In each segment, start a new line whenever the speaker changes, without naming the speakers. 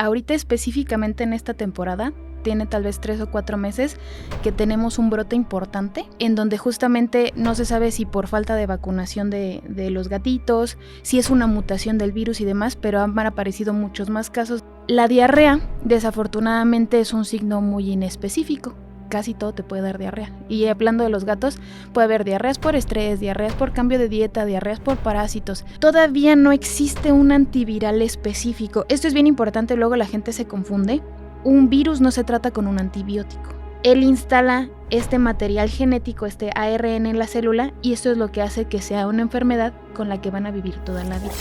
ahorita específicamente en esta temporada, tiene tal vez 3 o 4 meses que tenemos un brote importante en donde justamente no se sabe si por falta de vacunación de los gatitos, si es una mutación del virus y demás, pero han aparecido muchos más casos. La diarrea, desafortunadamente, es un signo muy inespecífico. Casi todo te puede dar diarrea. Y hablando de los gatos, puede haber diarreas por estrés, diarreas por cambio de dieta, diarreas por parásitos. Todavía no existe un antiviral específico. Esto es bien importante, luego la gente se confunde. Un virus no se trata con un antibiótico. Él instala este material genético, este ARN en la célula, y esto es lo que hace que sea una enfermedad con la que van a vivir toda la vida.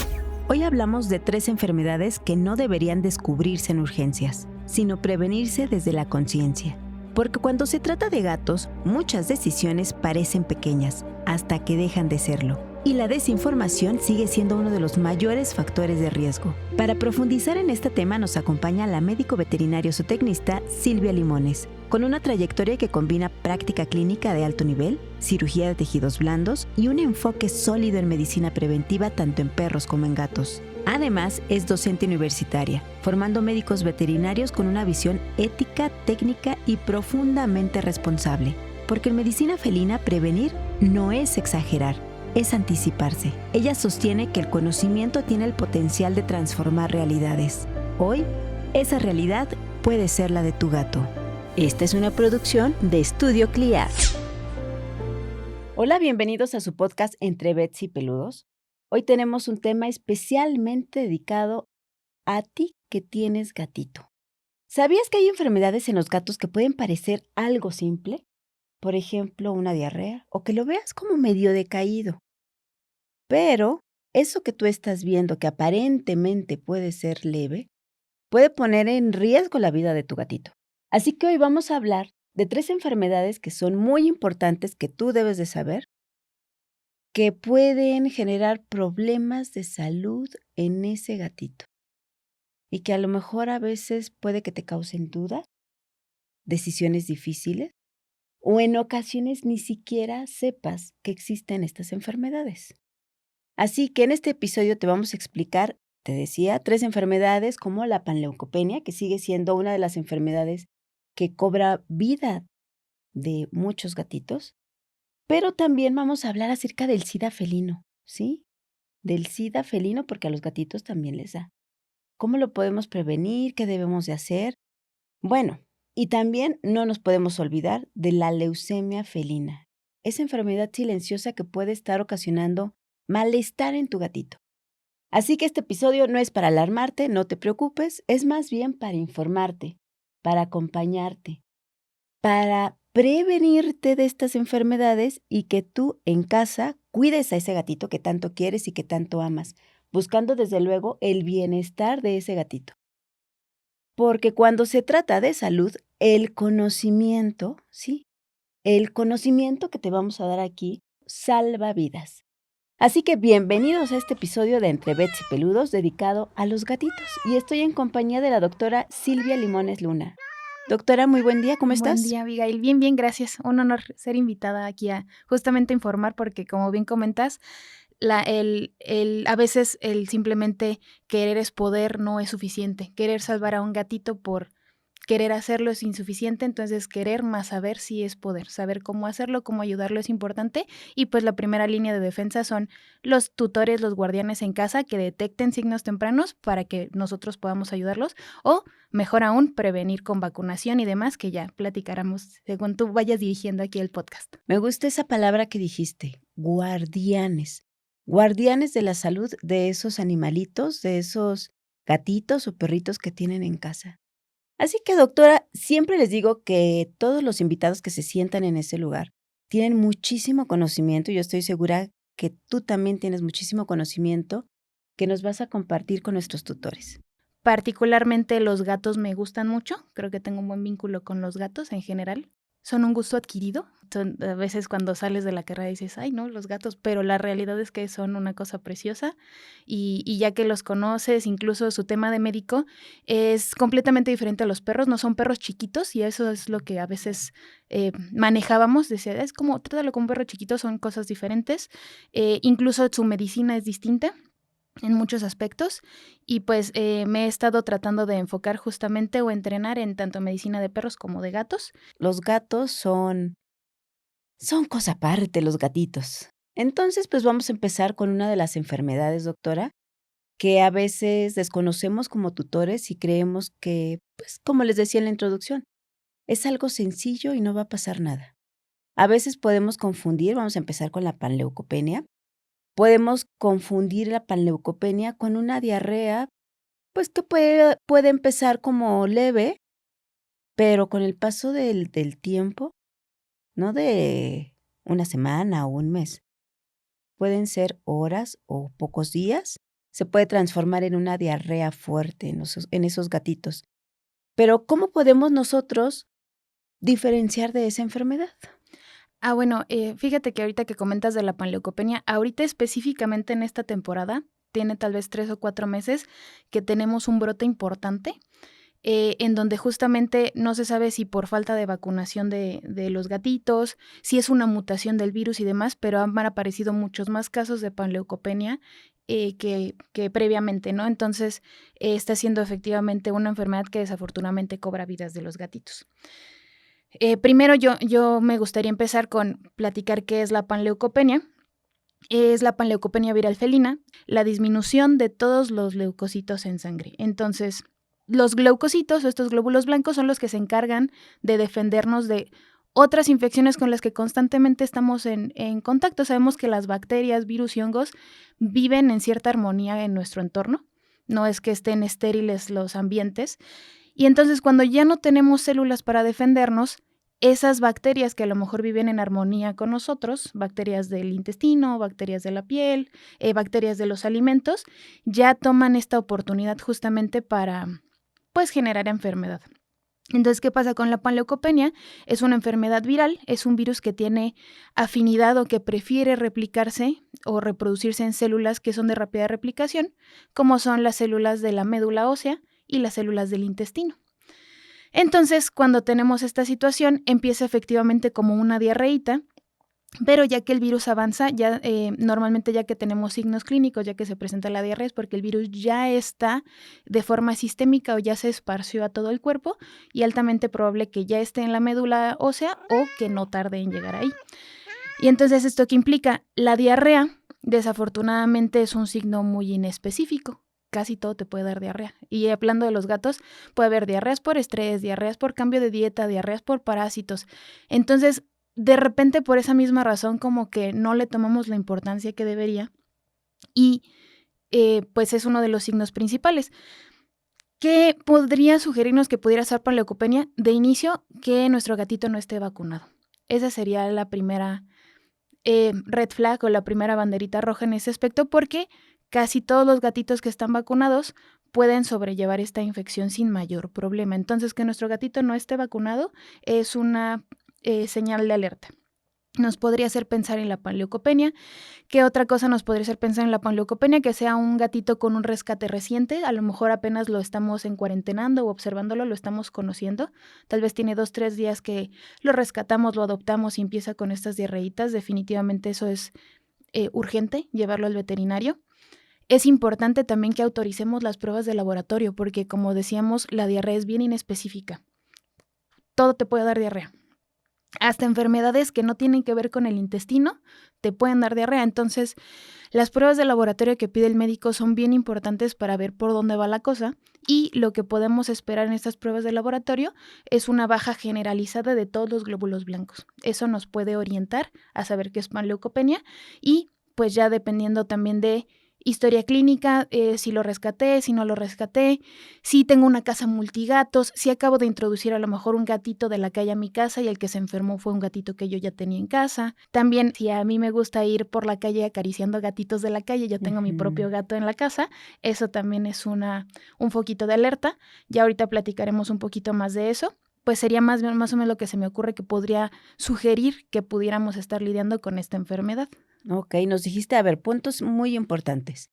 Hoy hablamos de 3 enfermedades que no deberían descubrirse en urgencias, sino prevenirse desde la conciencia. Porque cuando se trata de gatos, muchas decisiones parecen pequeñas, hasta que dejan de serlo. Y la desinformación sigue siendo uno de los mayores factores de riesgo. Para profundizar en este tema nos acompaña la médico veterinario zootecnista Silvia Limones, con una trayectoria que combina práctica clínica de alto nivel, cirugía de tejidos blandos y un enfoque sólido en medicina preventiva tanto en perros como en gatos. Además, es docente universitaria, formando médicos veterinarios con una visión ética, técnica y profundamente responsable. Porque en medicina felina prevenir no es exagerar, es anticiparse. Ella sostiene que el conocimiento tiene el potencial de transformar realidades. Hoy, esa realidad puede ser la de tu gato. Esta es una producción de Estudio CLIA. Hola, bienvenidos a su podcast Entre Vets y Peludos. Hoy tenemos un tema especialmente dedicado a ti que tienes gatito. ¿Sabías que hay enfermedades en los gatos que pueden parecer algo simple? Por ejemplo, una diarrea, o que lo veas como medio decaído. Pero eso que tú estás viendo que aparentemente puede ser leve, puede poner en riesgo la vida de tu gatito. Así que hoy vamos a hablar de 3 enfermedades que son muy importantes que tú debes de saber, que pueden generar problemas de salud en ese gatito y que a lo mejor a veces puede que te causen dudas, decisiones difíciles o en ocasiones ni siquiera sepas que existen estas enfermedades. Así que en este episodio te vamos a explicar, te decía, 3 enfermedades como la panleucopenia, que sigue siendo una de las enfermedades que cobra vida de muchos gatitos. Pero también vamos a hablar acerca del SIDA felino, ¿sí? Del SIDA felino porque a los gatitos también les da. ¿Cómo lo podemos prevenir? ¿Qué debemos de hacer? Bueno, y también no nos podemos olvidar de la leucemia felina, esa enfermedad silenciosa que puede estar ocasionando malestar en tu gatito. Así que este episodio no es para alarmarte, no te preocupes, es más bien para informarte, para acompañarte, para prevenirte de estas enfermedades y que tú en casa cuides a ese gatito que tanto quieres y que tanto amas, buscando desde luego el bienestar de ese gatito. Porque cuando se trata de salud, el conocimiento, sí, el conocimiento que te vamos a dar aquí salva vidas. Así que bienvenidos a este episodio de Entre Vets y Peludos dedicado a los gatitos. Y estoy en compañía de la doctora Silvia Limones Luna. Doctora, muy buen día, ¿cómo estás?
Buen día, Abigail. Bien, bien, gracias. Un honor ser invitada aquí a justamente informar porque, como bien comentas, a veces el simplemente querer es poder no es suficiente. Querer salvar a un gatito por querer hacerlo es insuficiente, entonces querer más saber si es poder. Saber cómo hacerlo, cómo ayudarlo es importante y pues la primera línea de defensa son los tutores, los guardianes en casa que detecten signos tempranos para que nosotros podamos ayudarlos o mejor aún prevenir con vacunación y demás que ya platicáramos según tú vayas dirigiendo aquí el podcast.
Me gusta esa palabra que dijiste, guardianes. Guardianes de la salud de esos animalitos, de esos gatitos o perritos que tienen en casa. Así que, doctora, siempre les digo que todos los invitados que se sientan en ese lugar tienen muchísimo conocimiento. Yo estoy segura que tú también tienes muchísimo conocimiento que nos vas a compartir con nuestros tutores.
Particularmente los gatos me gustan mucho. Creo que tengo un buen vínculo con los gatos en general. Son un gusto adquirido. A veces cuando sales de la carrera dices, ay, no, los gatos, pero la realidad es que son una cosa preciosa y ya que los conoces, incluso su tema de médico es completamente diferente a los perros. No son perros chiquitos y eso es lo que a veces manejábamos. Decía, es como, trátalo como un perro chiquito, son cosas diferentes. Incluso su medicina es distinta. en muchos aspectos y pues me he estado tratando de enfocar justamente o entrenar en tanto medicina de perros como de gatos.
Los gatos son cosa aparte, los gatitos. Entonces, pues vamos a empezar con una de las enfermedades, doctora, que a veces desconocemos como tutores y creemos que, pues, como les decía en la introducción, es algo sencillo y no va a pasar nada. A veces podemos confundir, vamos a empezar con la panleucopenia. Podemos confundir la panleucopenia con una diarrea, pues que puede empezar como leve, pero con el paso del tiempo, no de una semana o un mes, pueden ser horas o pocos días, se puede transformar en una diarrea fuerte en esos gatitos. Pero ¿cómo podemos nosotros diferenciar de esa enfermedad?
Bueno, fíjate que ahorita que comentas de la panleucopenia, ahorita específicamente en esta temporada, tiene tal vez 3 o 4 meses que tenemos un brote importante en donde justamente no se sabe si por falta de vacunación de los gatitos, si es una mutación del virus y demás, pero han aparecido muchos más casos de panleucopenia que previamente, ¿no? Entonces, está siendo efectivamente una enfermedad que desafortunadamente cobra vidas de los gatitos. Primero yo me gustaría empezar con platicar qué es la panleucopenia. Es la panleucopenia viral felina, la disminución de todos los leucocitos en sangre. Entonces, los leucocitos o estos glóbulos blancos son los que se encargan de defendernos de otras infecciones con las que constantemente estamos en contacto. Sabemos que las bacterias, virus y hongos viven en cierta armonía en nuestro entorno. No es que estén estériles los ambientes. Y entonces cuando ya no tenemos células para defendernos, esas bacterias que a lo mejor viven en armonía con nosotros, bacterias del intestino, bacterias de la piel, bacterias de los alimentos, ya toman esta oportunidad justamente para, pues, generar enfermedad. Entonces, ¿qué pasa con la panleucopenia? Es una enfermedad viral, es un virus que tiene afinidad o que prefiere replicarse o reproducirse en células que son de rápida replicación, como son las células de la médula ósea y las células del intestino. Entonces, cuando tenemos esta situación, empieza efectivamente como una diarreíta, pero ya que el virus avanza, ya normalmente ya que tenemos signos clínicos, ya que se presenta la diarrea, es porque el virus ya está de forma sistémica o ya se esparció a todo el cuerpo y altamente probable que ya esté en la médula ósea o que no tarde en llegar ahí. Y entonces, ¿esto qué implica? La diarrea, desafortunadamente, es un signo muy inespecífico. Casi todo te puede dar diarrea. Y hablando de los gatos, puede haber diarreas por estrés, diarreas por cambio de dieta, diarreas por parásitos. Entonces, de repente, por esa misma razón, como que no le tomamos la importancia que debería. Y pues es uno de los signos principales. ¿Qué podría sugerirnos que pudiera ser panleucopenia? De inicio, que nuestro gatito no esté vacunado. Esa sería la primera red flag o la primera banderita roja en ese aspecto, porque casi todos los gatitos que están vacunados pueden sobrellevar esta infección sin mayor problema. Entonces, que nuestro gatito no esté vacunado es una señal de alerta. Nos podría hacer pensar en la panleucopenia. ¿Qué otra cosa nos podría hacer pensar en la panleucopenia? Que sea un gatito con un rescate reciente. A lo mejor apenas lo estamos en cuarentenando o observándolo, lo estamos conociendo. Tal vez tiene 2, 3 días que lo rescatamos, lo adoptamos y empieza con estas diarreitas. Definitivamente eso es urgente, llevarlo al veterinario. Es importante también que autoricemos las pruebas de laboratorio porque, como decíamos, la diarrea es bien inespecífica. Todo te puede dar diarrea. Hasta enfermedades que no tienen que ver con el intestino te pueden dar diarrea. Entonces, las pruebas de laboratorio que pide el médico son bien importantes para ver por dónde va la cosa y lo que podemos esperar en estas pruebas de laboratorio es una baja generalizada de todos los glóbulos blancos. Eso nos puede orientar a saber qué es panleucopenia y pues ya dependiendo también de historia clínica, si lo rescaté, si no lo rescaté, si tengo una casa multigatos, si acabo de introducir a lo mejor un gatito de la calle a mi casa y el que se enfermó fue un gatito que yo ya tenía en casa. También, si a mí me gusta ir por la calle acariciando gatitos de la calle, yo tengo mi propio gato en la casa, eso también es un foquito de alerta. Ya ahorita platicaremos un poquito más de eso. Pues sería más o menos lo que se me ocurre que podría sugerir que pudiéramos estar lidiando con esta enfermedad.
Ok, nos dijiste, a ver, puntos muy importantes.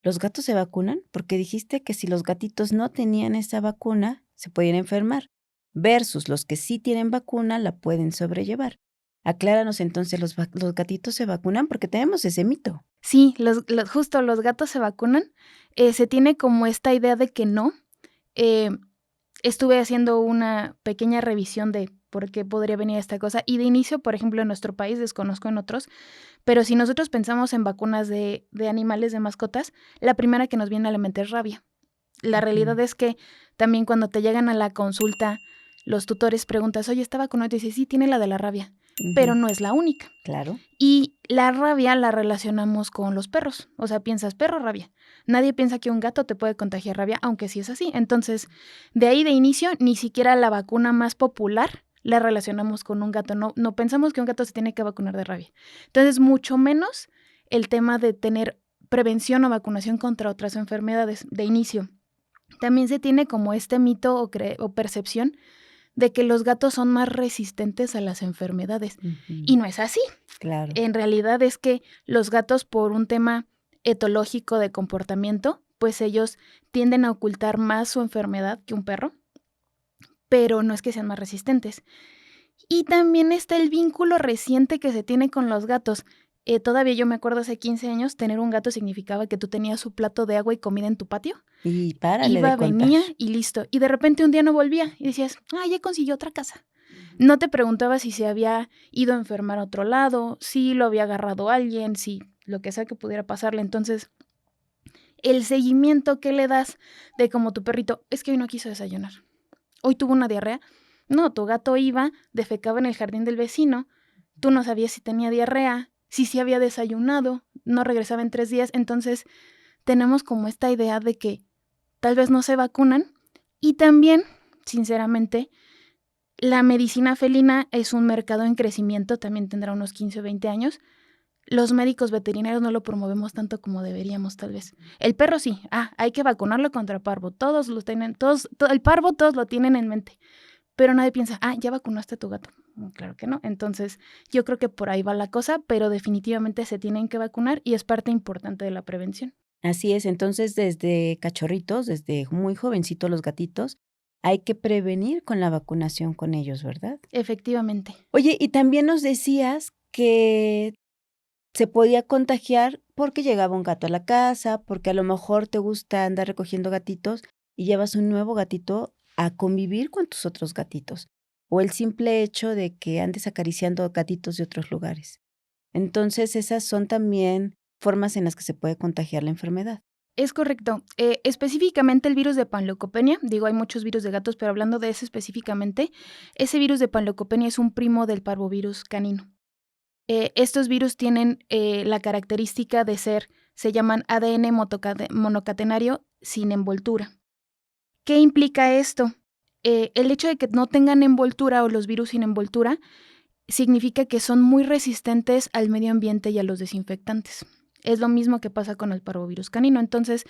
¿Los gatos se vacunan? Porque dijiste que si los gatitos no tenían esa vacuna, se podían enfermar, versus los que sí tienen vacuna, la pueden sobrellevar. Acláranos entonces, ¿los gatitos se vacunan? Porque tenemos ese mito.
Sí, justo los gatos se vacunan. Se tiene como esta idea de que no. Eh, Estuve haciendo una pequeña revisión de por qué podría venir esta cosa. Y de inicio, por ejemplo, en nuestro país, desconozco en otros, pero si nosotros pensamos en vacunas de animales, de mascotas, la primera que nos viene a la mente es rabia. La realidad es que también cuando te llegan a la consulta, los tutores preguntas, oye, ¿está vacunado? Y te dices, sí, tiene la de la rabia, pero no es la única.
Claro.
Y la rabia la relacionamos con los perros. O sea, piensas perro, rabia. Nadie piensa que un gato te puede contagiar rabia, aunque sí es así. Entonces, de ahí de inicio, ni siquiera la vacuna más popular la relacionamos con un gato. No pensamos que un gato se tiene que vacunar de rabia. Entonces, mucho menos el tema de tener prevención o vacunación contra otras enfermedades de inicio. También se tiene como este mito o percepción de que los gatos son más resistentes a las enfermedades. Y no es así.
Claro.
En realidad es que los gatos, por un tema etológico de comportamiento, pues ellos tienden a ocultar más su enfermedad que un perro, pero no es que sean más resistentes. Y también está el vínculo reciente que se tiene con los gatos. Todavía yo me acuerdo hace 15 años, tener un gato significaba que tú tenías su plato de agua y comida en tu patio.
Y párale
Iba,
de contar.
venía y listo. Y de repente un día no volvía y decías, ya consiguió otra casa. No te preguntaba si se había ido a enfermar a otro lado, si lo había agarrado alguien, si lo que sea que pudiera pasarle. Entonces, el seguimiento que le das de como tu perrito, es que hoy no quiso desayunar. Hoy tuvo una diarrea. No, tu gato iba, defecaba en el jardín del vecino, tú no sabías si tenía diarrea, si había desayunado, no regresaba en 3 días. Entonces, tenemos como esta idea de que tal vez no se vacunan. Y también, sinceramente, la medicina felina es un mercado en crecimiento, también tendrá unos 15 o 20 años. Los médicos veterinarios no lo promovemos tanto como deberíamos, tal vez. El perro sí, hay que vacunarlo contra parvo. Todos lo tienen, el parvo todos lo tienen en mente. Pero nadie piensa, ya vacunaste a tu gato. Claro que no. Entonces, yo creo que por ahí va la cosa, pero definitivamente se tienen que vacunar y es parte importante de la prevención.
Así es, entonces desde cachorritos, desde muy jovencitos los gatitos, hay que prevenir con la vacunación con ellos, ¿verdad?
Efectivamente.
Oye, y también nos decías que se podía contagiar porque llegaba un gato a la casa, porque a lo mejor te gusta andar recogiendo gatitos y llevas un nuevo gatito a convivir con tus otros gatitos, o el simple hecho de que andes acariciando gatitos de otros lugares. Entonces, esas son también formas en las que se puede contagiar la enfermedad.
Es correcto. Específicamente el virus de panleucopenia, hay muchos virus de gatos, pero hablando de ese específicamente, ese virus de panleucopenia es un primo del parvovirus canino. Estos virus tienen la característica de se llaman ADN monocatenario sin envoltura. ¿Qué implica esto? El hecho de que no tengan envoltura o los virus sin envoltura significa que son muy resistentes al medio ambiente y a los desinfectantes. Es lo mismo que pasa con el parvovirus canino. Entonces,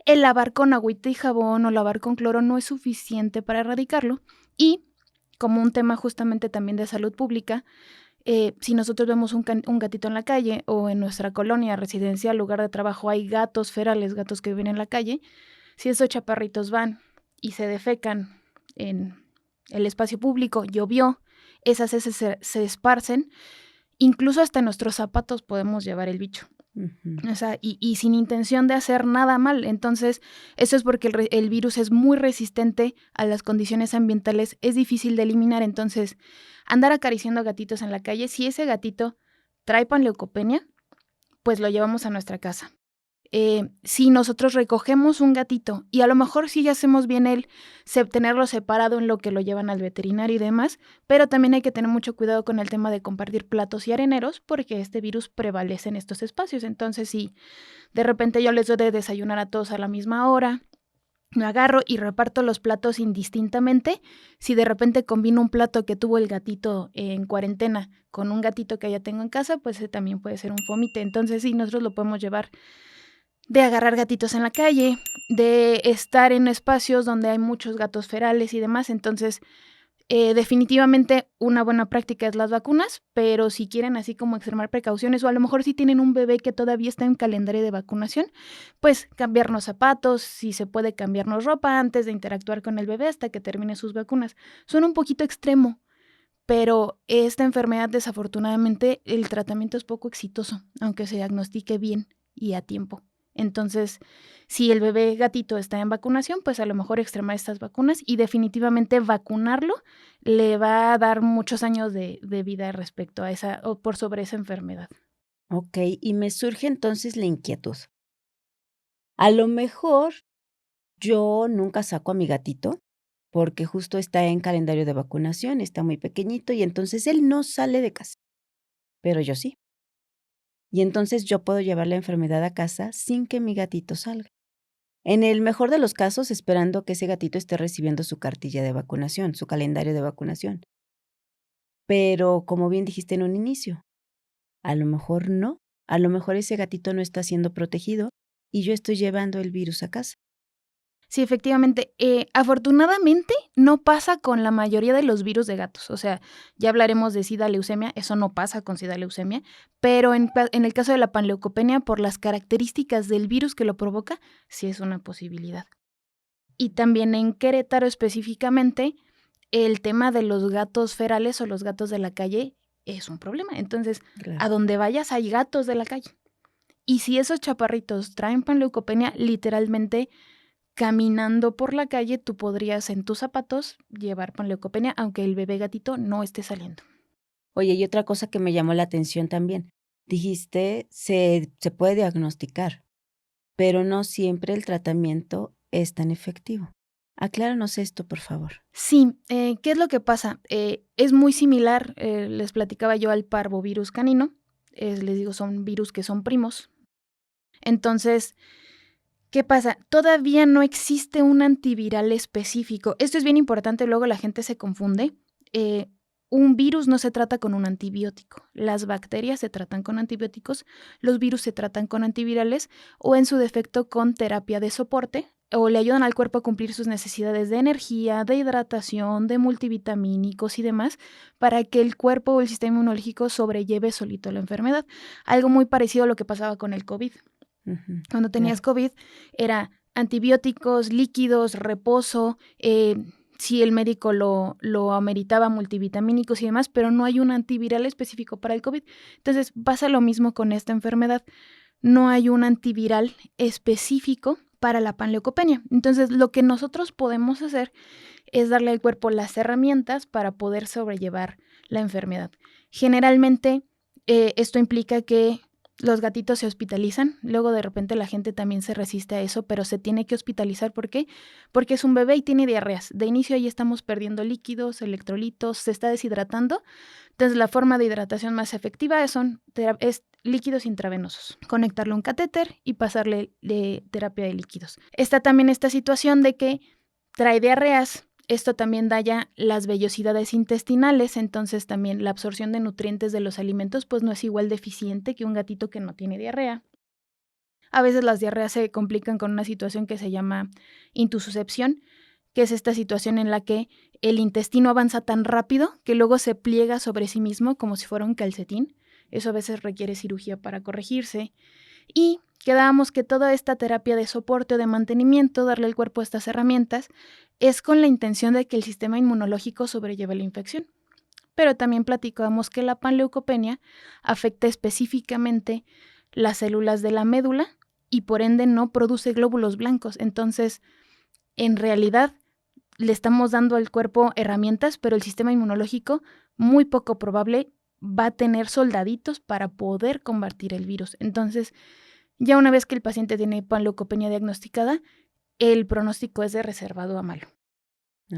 el lavar con agüita y jabón o lavar con cloro no es suficiente para erradicarlo. Y, como un tema justamente también de salud pública, si nosotros vemos un gatito en la calle o en nuestra colonia residencial, lugar de trabajo, hay gatos ferales, gatos que viven en la calle, si esos chaparritos van y se defecan en el espacio público, llovió, esas heces se esparcen, incluso hasta en nuestros zapatos podemos llevar el bicho. O sea, y sin intención de hacer nada mal. Entonces, eso es porque el virus es muy resistente a las condiciones ambientales, es difícil de eliminar. Entonces, andar acariciando gatitos en la calle, si ese gatito trae panleucopenia, pues lo llevamos a nuestra casa. Si nosotros recogemos un gatito y a lo mejor sí ya hacemos bien tenerlo separado en lo que lo llevan al veterinario y demás, pero también hay que tener mucho cuidado con el tema de compartir platos y areneros porque este virus prevalece en estos espacios. Entonces, si de repente yo les doy de desayunar a todos a la misma hora, me agarro y reparto los platos indistintamente. Si de repente combino un plato que tuvo el gatito en cuarentena con un gatito que ya tengo en casa, pues también puede ser un fómite. Entonces, sí, nosotros lo podemos llevar de agarrar gatitos en la calle, de estar en espacios donde hay muchos gatos ferales y demás. Entonces, definitivamente una buena práctica es las vacunas, pero si quieren así como extremar precauciones o a lo mejor si tienen un bebé que todavía está en calendario de vacunación, pues cambiarnos zapatos, si se puede cambiarnos ropa antes de interactuar con el bebé hasta que termine sus vacunas. Suena un poquito extremo, pero esta enfermedad desafortunadamente el tratamiento es poco exitoso, aunque se diagnostique bien y a tiempo. Entonces, si el bebé gatito está en vacunación, pues a lo mejor extremar estas vacunas y definitivamente vacunarlo le va a dar muchos años de vida respecto a esa o por sobre esa enfermedad.
Ok, y me surge entonces la inquietud. A lo mejor yo nunca saco a mi gatito porque justo está en calendario de vacunación, está muy pequeñito y entonces él no sale de casa, pero yo sí. Y entonces yo puedo llevar la enfermedad a casa sin que mi gatito salga. En el mejor de los casos, esperando que ese gatito esté recibiendo su cartilla de vacunación, su calendario de vacunación. Pero como bien dijiste en un inicio, a lo mejor no, a lo mejor ese gatito no está siendo protegido y yo estoy llevando el virus a casa.
Sí, efectivamente. Afortunadamente no pasa con la mayoría de los virus de gatos. O sea, ya hablaremos de sida leucemia, eso no pasa con sida leucemia, pero en el caso de la panleucopenia, por las características del virus que lo provoca, sí es una posibilidad. Y también en Querétaro específicamente, el tema de los gatos ferales o los gatos de la calle es un problema. Entonces, a
Claro.
donde vayas hay gatos de la calle. Y si esos chaparritos traen panleucopenia, literalmente caminando por la calle, tú podrías en tus zapatos llevar panleucopenia, aunque el bebé gatito no esté saliendo.
Oye, y otra cosa que me llamó la atención también, dijiste, se puede diagnosticar, pero no siempre el tratamiento es tan efectivo. Acláranos esto, por favor.
Sí, ¿qué es lo que pasa? Es muy similar, les platicaba yo al parvovirus canino, les digo, son virus que son primos. Entonces, ¿qué pasa? Todavía no existe un antiviral específico. Esto es bien importante, luego la gente se confunde. Un virus no se trata con un antibiótico. Las bacterias se tratan con antibióticos, los virus se tratan con antivirales o en su defecto con terapia de soporte o le ayudan al cuerpo a cumplir sus necesidades de energía, de hidratación, de multivitamínicos y demás para que el cuerpo o el sistema inmunológico sobrelleve solito la enfermedad. Algo muy parecido a lo que pasaba con el COVID.
Ujú,
Cuando tenías
claro.
COVID era antibióticos, líquidos, reposo, si el médico lo ameritaba, multivitamínicos y demás, pero no hay un antiviral específico para el COVID. Entonces pasa lo mismo con esta enfermedad. No hay un antiviral específico para la panleucopenia. Entonces lo que nosotros podemos hacer es darle al cuerpo las herramientas para poder sobrellevar la enfermedad. Generalmente esto implica que los gatitos se hospitalizan, luego de repente la gente también se resiste a eso, pero se tiene que hospitalizar. ¿Por qué? Porque es un bebé y tiene diarreas. De inicio ahí estamos perdiendo líquidos, electrolitos, se está deshidratando. Entonces la forma de hidratación más efectiva es líquidos intravenosos. Conectarle un catéter y pasarle terapia de líquidos. Está también esta situación de que trae diarreas. Esto también daña las vellosidades intestinales, entonces también la absorción de nutrientes de los alimentos pues no es igual de eficiente que un gatito que no tiene diarrea. A veces las diarreas se complican con una situación que se llama intususcepción, que es esta situación en la que el intestino avanza tan rápido que luego se pliega sobre sí mismo como si fuera un calcetín. Eso a veces requiere cirugía para corregirse. Y quedábamos que toda esta terapia de soporte o de mantenimiento, darle al cuerpo estas herramientas, es con la intención de que el sistema inmunológico sobrelleve la infección. Pero también platicamos que la panleucopenia afecta específicamente las células de la médula y por ende no produce glóbulos blancos. Entonces, en realidad, le estamos dando al cuerpo herramientas, pero el sistema inmunológico, muy poco probable, va a tener soldaditos para poder combatir el virus. Entonces, ya una vez que el paciente tiene panleucopenia diagnosticada, el pronóstico es de reservado a malo.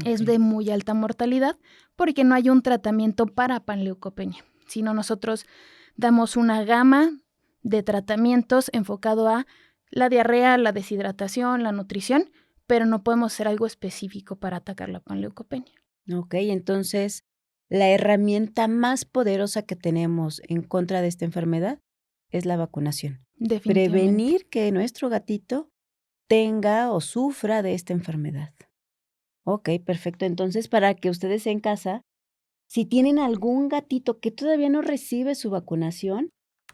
Es
Ok.
de muy alta mortalidad porque no hay un tratamiento para panleucopenia, sino nosotros damos una gama de tratamientos enfocado a la diarrea, la deshidratación, la nutrición, pero no podemos hacer algo específico para atacar la panleucopenia.
Ok, entonces, la herramienta más poderosa que tenemos en contra de esta enfermedad es la vacunación.
Definitivamente.
Prevenir que nuestro gatito tenga o sufra de esta enfermedad. Ok, perfecto. Entonces, para que ustedes en casa, si tienen algún gatito que todavía no recibe su vacunación,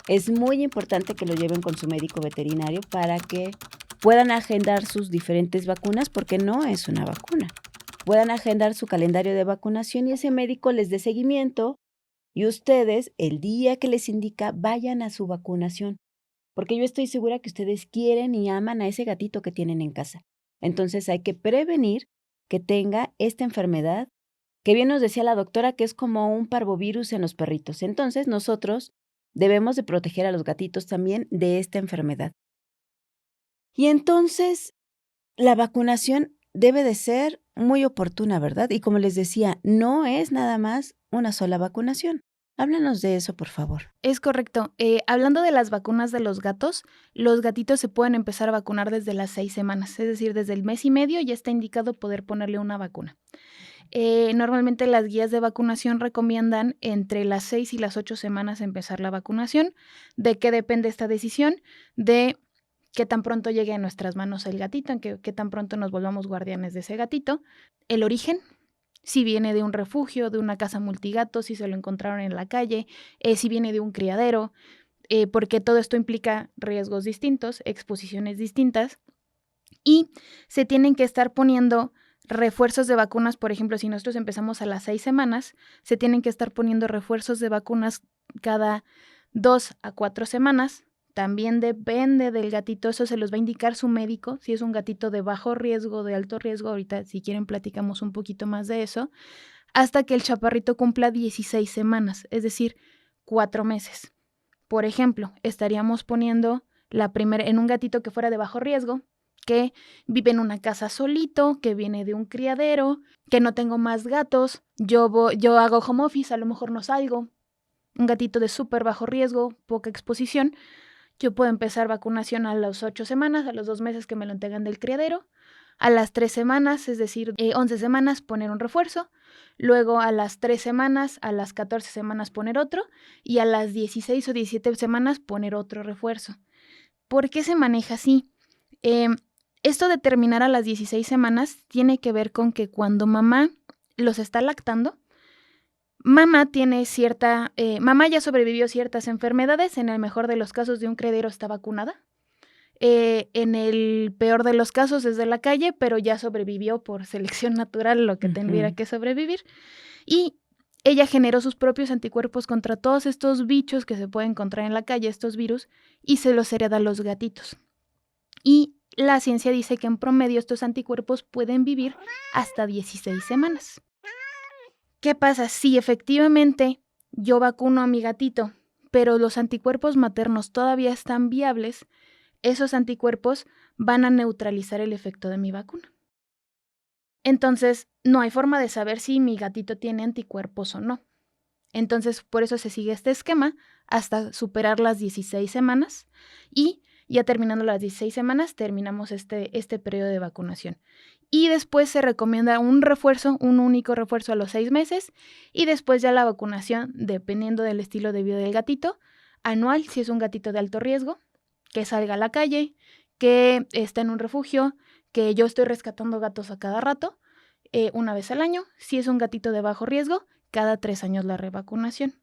es muy importante que lo lleven con su médico veterinario para que puedan agendar sus diferentes vacunas, porque no es una vacuna. puedan agendar su calendario de vacunación y ese médico les dé seguimiento y ustedes, el día que les indica, vayan a su vacunación. Porque yo estoy segura que ustedes quieren y aman a ese gatito que tienen en casa. Entonces hay que prevenir que tenga esta enfermedad, que bien nos decía la doctora que es como un parvovirus en los perritos. Entonces nosotros debemos de proteger a los gatitos también de esta enfermedad. Y entonces la vacunación debe de ser muy oportuna, ¿verdad? Y como les decía, no es nada más una sola vacunación. Háblanos de eso, por favor.
Es correcto. Hablando de las vacunas de los gatitos se pueden empezar a vacunar desde las 6 semanas, es decir, desde el mes y medio ya está indicado poder ponerle una vacuna. Normalmente las guías de vacunación recomiendan entre las 6 y las 8 semanas empezar la vacunación. ¿De qué depende esta decisión? De qué tan pronto llegue a nuestras manos el gatito, en qué tan pronto nos volvamos guardianes de ese gatito. El origen, si viene de un refugio, de una casa multigato, si se lo encontraron en la calle, si viene de un criadero, porque todo esto implica riesgos distintos, exposiciones distintas, y se tienen que estar poniendo refuerzos de vacunas. Por ejemplo, si nosotros empezamos a las 6 semanas, se tienen que estar poniendo refuerzos de vacunas cada 2 a 4 semanas. También depende del gatito, eso se los va a indicar su médico, si es un gatito de bajo riesgo, de alto riesgo, ahorita si quieren platicamos un poquito más de eso, hasta que el chaparrito cumpla 16 semanas, es decir, 4 meses. Por ejemplo, estaríamos poniendo en un gatito que fuera de bajo riesgo, que vive en una casa solito, que viene de un criadero, que no tengo más gatos, yo hago home office, a lo mejor no salgo, un gatito de súper bajo riesgo, poca exposición. Yo puedo empezar vacunación a las 8 semanas, a los 2 meses que me lo entregan del criadero, a las 3 semanas, es decir, 11 semanas poner un refuerzo, luego a las 3 semanas, a las 14 semanas poner otro y a las 16 o 17 semanas poner otro refuerzo. ¿Por qué se maneja así? Esto de terminar a las 16 semanas tiene que ver con que cuando mamá los está lactando, mamá ya sobrevivió ciertas enfermedades, en el mejor de los casos de un criadero está vacunada, en el peor de los casos es de la calle, pero ya sobrevivió por selección natural lo que tuviera que sobrevivir, y ella generó sus propios anticuerpos contra todos estos bichos que se pueden encontrar en la calle, estos virus, y se los hereda a los gatitos. Y la ciencia dice que en promedio estos anticuerpos pueden vivir hasta 16 semanas. ¿Qué pasa? Si efectivamente yo vacuno a mi gatito, pero los anticuerpos maternos todavía están viables, esos anticuerpos van a neutralizar el efecto de mi vacuna. Entonces, no hay forma de saber si mi gatito tiene anticuerpos o no. Entonces, por eso se sigue este esquema hasta superar las 16 semanas y ya terminando las 16 semanas terminamos este periodo de vacunación. Y después se recomienda un único refuerzo a los 6 meses y después ya la vacunación, dependiendo del estilo de vida del gatito, anual si es un gatito de alto riesgo, que salga a la calle, que está en un refugio, que yo estoy rescatando gatos a cada rato, una vez al año. Si es un gatito de bajo riesgo, cada 3 años la revacunación.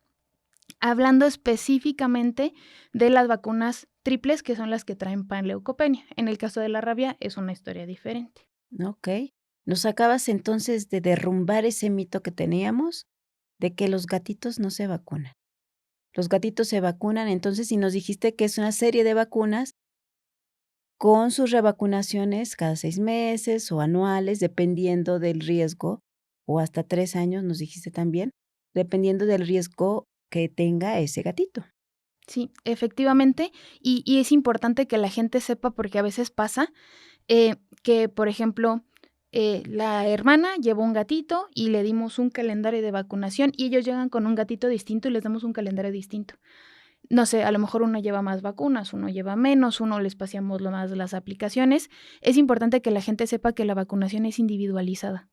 Hablando específicamente de las vacunas triples, que son las que traen panleucopenia. En el caso de la rabia es una historia diferente.
Ok. Nos acabas entonces de derrumbar ese mito que teníamos de que los gatitos no se vacunan. Los gatitos se vacunan entonces y nos dijiste que es una serie de vacunas con sus revacunaciones cada 6 meses o anuales, dependiendo del riesgo, o hasta 3 años, nos dijiste también, dependiendo del riesgo que tenga ese gatito.
Sí, efectivamente, y es importante que la gente sepa porque a veces pasa que, por ejemplo, la hermana llevó un gatito y le dimos un calendario de vacunación y ellos llegan con un gatito distinto y les damos un calendario distinto. No sé, a lo mejor uno lleva más vacunas, uno lleva menos, uno les paseamos lo más las aplicaciones. Es importante que la gente sepa que la vacunación es individualizada.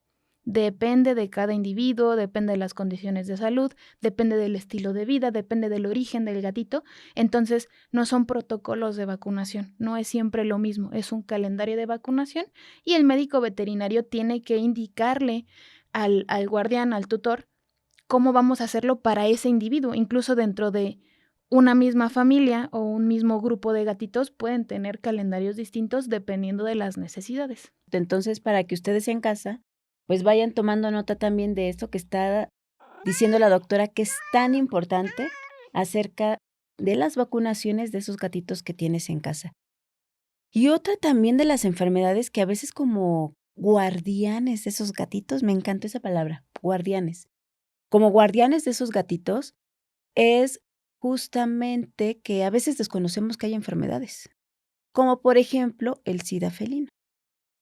Depende de cada individuo, depende de las condiciones de salud, depende del estilo de vida, depende del origen del gatito. Entonces, no son protocolos de vacunación, no es siempre lo mismo, es un calendario de vacunación y el médico veterinario tiene que indicarle al guardián, al tutor, cómo vamos a hacerlo para ese individuo. Incluso dentro de una misma familia o un mismo grupo de gatitos pueden tener calendarios distintos dependiendo de las necesidades.
Entonces, para que ustedes en casa Pues vayan tomando nota también de esto que está diciendo la doctora, que es tan importante acerca de las vacunaciones de esos gatitos que tienes en casa. Y otra también de las enfermedades que a veces como guardianes de esos gatitos, me encanta esa palabra, guardianes. Como guardianes de esos gatitos es justamente que a veces desconocemos que hay enfermedades, como por ejemplo el SIDA felino.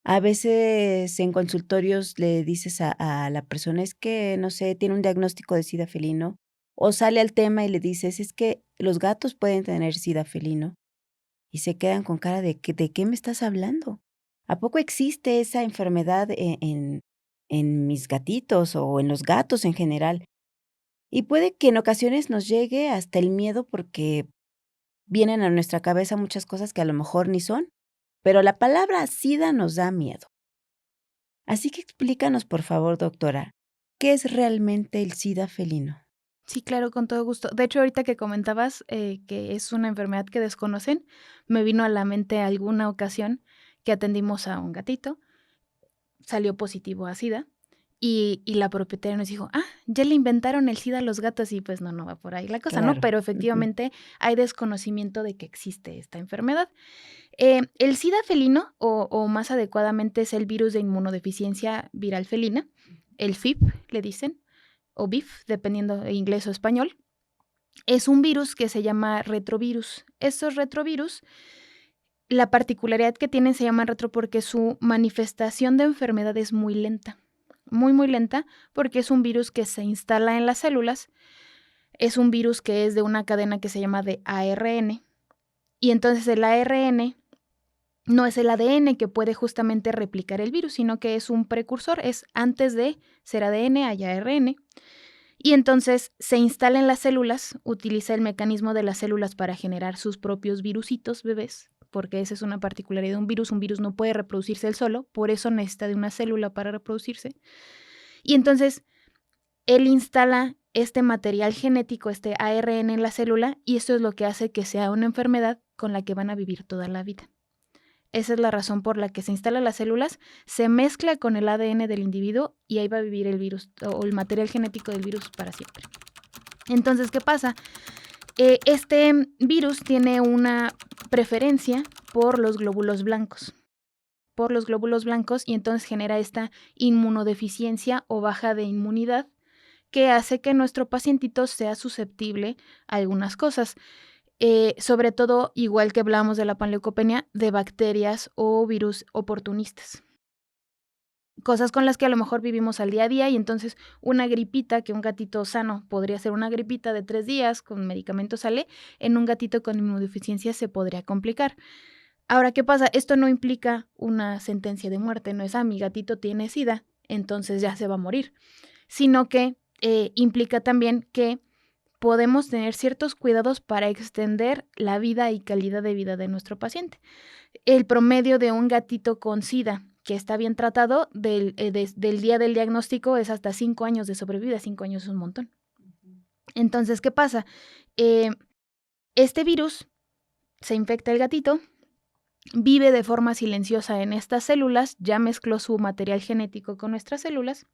A veces en consultorios le dices a la persona, es que, no sé, tiene un diagnóstico de SIDA felino, o sale al tema y le dices, es que los gatos pueden tener SIDA felino, y se quedan con cara ¿de qué me estás hablando? ¿A poco existe esa enfermedad en mis gatitos o en los gatos en general? Y puede que en ocasiones nos llegue hasta el miedo porque vienen a nuestra cabeza muchas cosas que a lo mejor ni son, pero la palabra SIDA nos da miedo. Así que explícanos, por favor, doctora, ¿qué es realmente el SIDA felino?
Sí, claro, con todo gusto. De hecho, ahorita que comentabas que es una enfermedad que desconocen, me vino a la mente alguna ocasión que atendimos a un gatito, salió positivo a SIDA y la propietaria nos dijo, ya le inventaron el SIDA a los gatos y pues no va por ahí la cosa, ¿no?
Claro.
Pero
Ujú.
efectivamente hay desconocimiento de que existe esta enfermedad. El SIDA felino, o más adecuadamente es el virus de inmunodeficiencia viral felina, el FIV, le dicen, o BIF, dependiendo de inglés o español, es un virus que se llama retrovirus. Estos retrovirus, la particularidad que tienen se llama retro porque su manifestación de enfermedad es muy lenta, muy lenta, porque es un virus que se instala en las células, es un virus que es de una cadena que se llama de ARN, y entonces el ARN no es el ADN que puede justamente replicar el virus, sino que es un precursor, es antes de ser ADN hay ARN. Y entonces se instala en las células, utiliza el mecanismo de las células para generar sus propios virusitos bebés, porque esa es una particularidad de un virus no puede reproducirse él solo, por eso necesita de una célula para reproducirse. Y entonces él instala este material genético, este ARN en la célula, y esto es lo que hace que sea una enfermedad con la que van a vivir toda la vida. Esa es la razón por la que se instala en las células, se mezcla con el ADN del individuo y ahí va a vivir el virus o el material genético del virus para siempre. Entonces, ¿qué pasa? Este virus tiene una preferencia por los glóbulos blancos, y entonces genera esta inmunodeficiencia o baja de inmunidad que hace que nuestro pacientito sea susceptible a algunas cosas. Sobre todo, igual que hablamos de la panleucopenia, de bacterias o virus oportunistas. Cosas con las que a lo mejor vivimos al día a día y entonces una gripita, que un gatito sano podría ser una gripita de 3 días, con medicamentos sale, en un gatito con inmunodeficiencia se podría complicar. Ahora, ¿qué pasa? Esto no implica una sentencia de muerte, no es, mi gatito tiene SIDA, entonces ya se va a morir, sino que implica también que podemos tener ciertos cuidados para extender la vida y calidad de vida de nuestro paciente. El promedio de un gatito con SIDA que está bien tratado del día del diagnóstico es hasta 5 años de sobrevida. 5 años es un montón. Entonces, ¿qué pasa? Este virus se infecta el gatito, vive de forma silenciosa en estas células, ya mezcló su material genético con nuestras células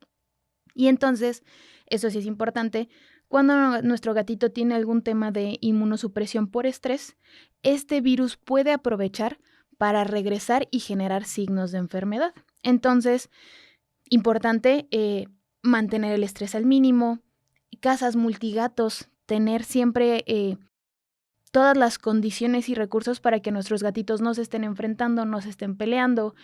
y entonces, eso sí es importante, cuando nuestro gatito tiene algún tema de inmunosupresión por estrés, este virus puede aprovechar para regresar y generar signos de enfermedad. Entonces, importante mantener el estrés al mínimo, casas multigatos, tener siempre todas las condiciones y recursos para que nuestros gatitos no se estén enfrentando, no se estén peleando,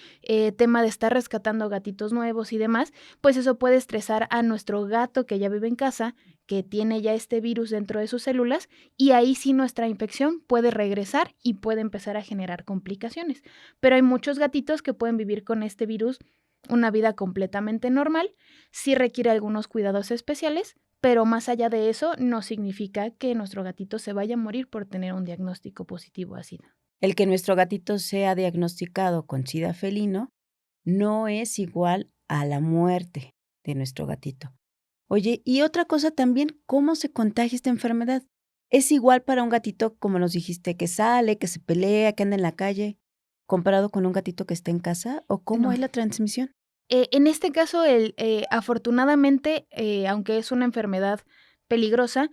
tema de estar rescatando gatitos nuevos y demás, pues eso puede estresar a nuestro gato que ya vive en casa, que tiene ya este virus dentro de sus células, y ahí sí nuestra infección puede regresar y puede empezar a generar complicaciones. Pero hay muchos gatitos que pueden vivir con este virus una vida completamente normal, sí requiere algunos cuidados especiales, pero más allá de eso, no significa que nuestro gatito se vaya a morir por tener un diagnóstico positivo a SIDA.
El que nuestro gatito sea diagnosticado con SIDA felino no es igual a la muerte de nuestro gatito. Oye, y otra cosa también, ¿cómo se contagia esta enfermedad? ¿Es igual para un gatito, como nos dijiste, que sale, que se pelea, que anda en la calle, comparado con un gatito que está en casa? ¿O cómo
No,
es la transmisión?
En este caso, afortunadamente, aunque es una enfermedad peligrosa,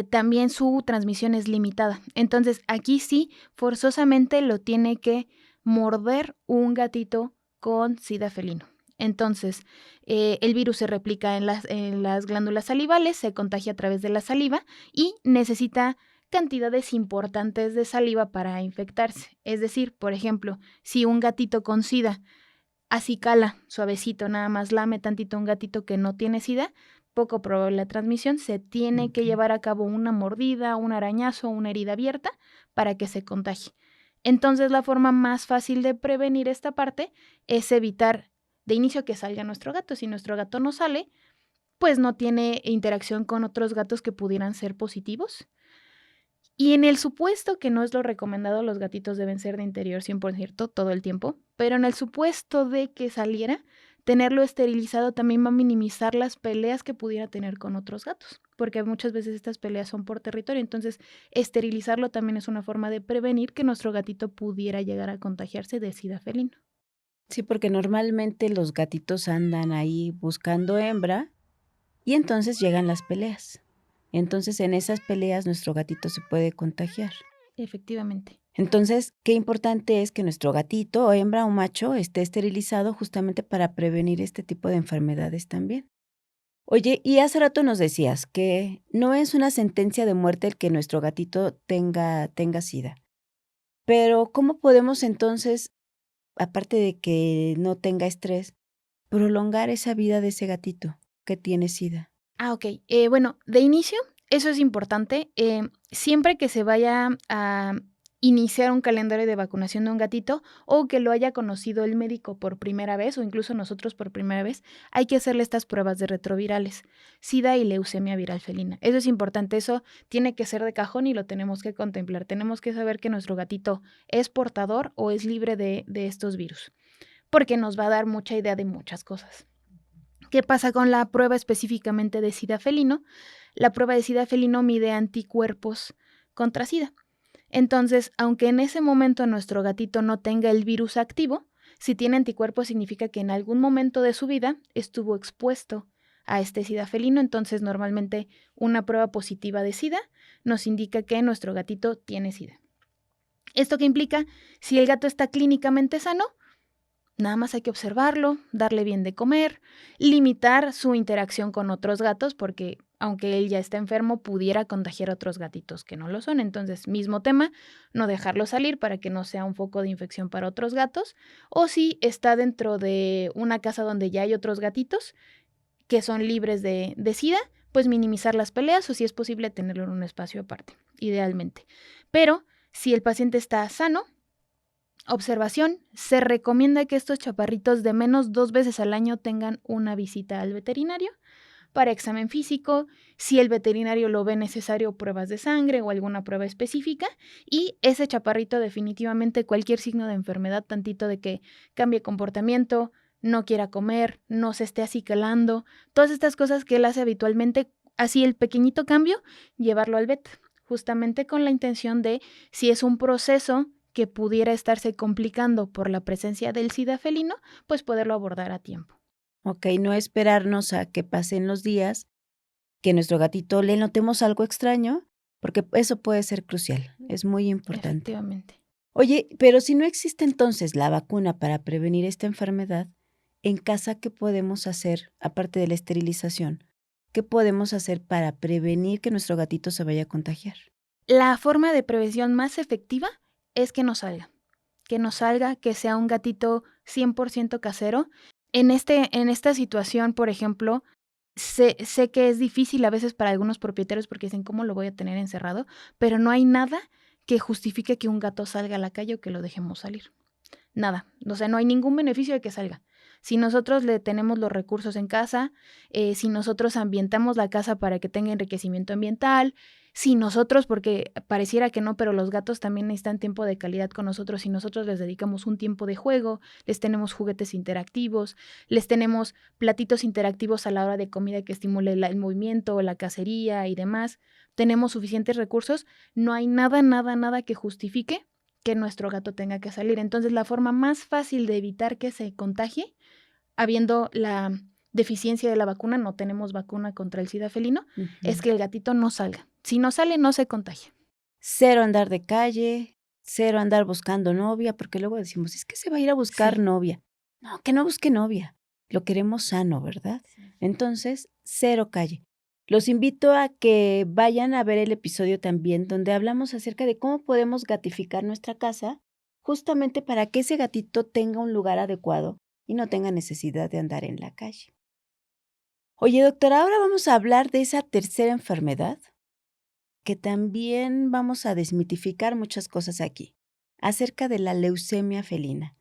también su transmisión es limitada. Entonces, aquí sí, forzosamente lo tiene que morder un gatito con sida felino. Entonces, el virus se replica en las glándulas salivales, se contagia a través de la saliva y necesita cantidades importantes de saliva para infectarse. Es decir, por ejemplo, si un gatito con sida acicala suavecito, nada más lame tantito un gatito que no tiene sida, poco probable la transmisión, se tiene que
Ok.
llevar a cabo una mordida, un arañazo, una herida abierta para que se contagie. Entonces, la forma más fácil de prevenir esta parte es evitar de inicio que salga nuestro gato. Si nuestro gato no sale, pues no tiene interacción con otros gatos que pudieran ser positivos. Y en el supuesto, que no es lo recomendado, los gatitos deben ser de interior 100% todo el tiempo, pero en el supuesto de que saliera, tenerlo esterilizado también va a minimizar las peleas que pudiera tener con otros gatos, porque muchas veces estas peleas son por territorio, entonces esterilizarlo también es una forma de prevenir que nuestro gatito pudiera llegar a contagiarse de sida felino.
Sí, porque normalmente los gatitos andan ahí buscando hembra y entonces llegan las peleas. Entonces, en esas peleas nuestro gatito se puede contagiar.
Efectivamente.
Entonces, qué importante es que nuestro gatito, o hembra o macho, esté esterilizado justamente para prevenir este tipo de enfermedades también. Oye, y hace rato nos decías que no es una sentencia de muerte el que nuestro gatito tenga sida. Pero, ¿cómo podemos entonces, aparte de que no tenga estrés, prolongar esa vida de ese gatito que tiene sida?
Ok. Bueno, de inicio, eso es importante. Siempre que se vaya a iniciar un calendario de vacunación de un gatito o que lo haya conocido el médico por primera vez o incluso nosotros por primera vez, hay que hacerle estas pruebas de retrovirales, SIDA y leucemia viral felina. Eso es importante, eso tiene que ser de cajón y lo tenemos que contemplar. Tenemos que saber que nuestro gatito es portador o es libre de estos virus, porque nos va a dar mucha idea de muchas cosas. ¿Qué pasa con la prueba específicamente de sida felino? La prueba de sida felino mide anticuerpos contra sida. Entonces, aunque en ese momento nuestro gatito no tenga el virus activo, si tiene anticuerpos significa que en algún momento de su vida estuvo expuesto a este sida felino. Entonces, normalmente una prueba positiva de sida nos indica que nuestro gatito tiene sida. ¿Esto qué implica? Si el gato está clínicamente sano, nada más hay que observarlo, darle bien de comer, limitar su interacción con otros gatos, porque aunque él ya está enfermo, pudiera contagiar a otros gatitos que no lo son. Entonces, mismo tema, no dejarlo salir para que no sea un foco de infección para otros gatos. O si está dentro de una casa donde ya hay otros gatitos que son libres de SIDA, pues minimizar las peleas o si es posible tenerlo en un espacio aparte, idealmente. Pero si el paciente está sano, observación, se recomienda que estos chaparritos de menos 2 veces al año tengan una visita al veterinario para examen físico, si el veterinario lo ve necesario, pruebas de sangre o alguna prueba específica, y ese chaparrito definitivamente cualquier signo de enfermedad, tantito de que cambie comportamiento, no quiera comer, no se esté acicalando, todas estas cosas que él hace habitualmente, así el pequeñito cambio, llevarlo al vet, justamente con la intención de, si es un proceso que pudiera estarse complicando por la presencia del SIDA felino, pues poderlo abordar a tiempo.
Ok, no esperarnos a que pasen los días, que nuestro gatito le notemos algo extraño, porque eso puede ser crucial, es muy importante.
Efectivamente.
Oye, pero si no existe entonces la vacuna para prevenir esta enfermedad, en casa, ¿qué podemos hacer, aparte de la esterilización? ¿Qué podemos hacer para prevenir que nuestro gatito se vaya a contagiar?
La forma de prevención más efectiva es que no salga, que sea un gatito 100% casero. En esta situación, por ejemplo, sé que es difícil a veces para algunos propietarios porque dicen, ¿cómo lo voy a tener encerrado? Pero no hay nada que justifique que un gato salga a la calle o que lo dejemos salir. Nada, o sea, no hay ningún beneficio de que salga. Si nosotros le tenemos los recursos en casa, si nosotros ambientamos la casa para que tenga enriquecimiento ambiental, si nosotros, porque pareciera que no, pero los gatos también necesitan tiempo de calidad con nosotros, si nosotros les dedicamos un tiempo de juego, les tenemos juguetes interactivos, les tenemos platitos interactivos a la hora de comida que estimule el movimiento, la cacería y demás, tenemos suficientes recursos, no hay nada que justifique que nuestro gato tenga que salir. Entonces, la forma más fácil de evitar que se contagie, habiendo la deficiencia de la vacuna, no tenemos vacuna contra el SIDA felino, es que el gatito no salga. Si no sale, no se contagia.
Cero andar de calle, cero andar buscando novia, porque luego decimos, es que se va a ir a buscar
Sí.
novia. No, que no busque novia. Lo queremos sano, ¿verdad?
Sí.
Entonces, cero calle. Los invito a que vayan a ver el episodio también donde hablamos acerca de cómo podemos gatificar nuestra casa justamente para que ese gatito tenga un lugar adecuado y no tenga necesidad de andar en la calle. Oye, doctora, ahora vamos a hablar de esa tercera enfermedad que también vamos a desmitificar muchas cosas aquí, acerca de la leucemia felina.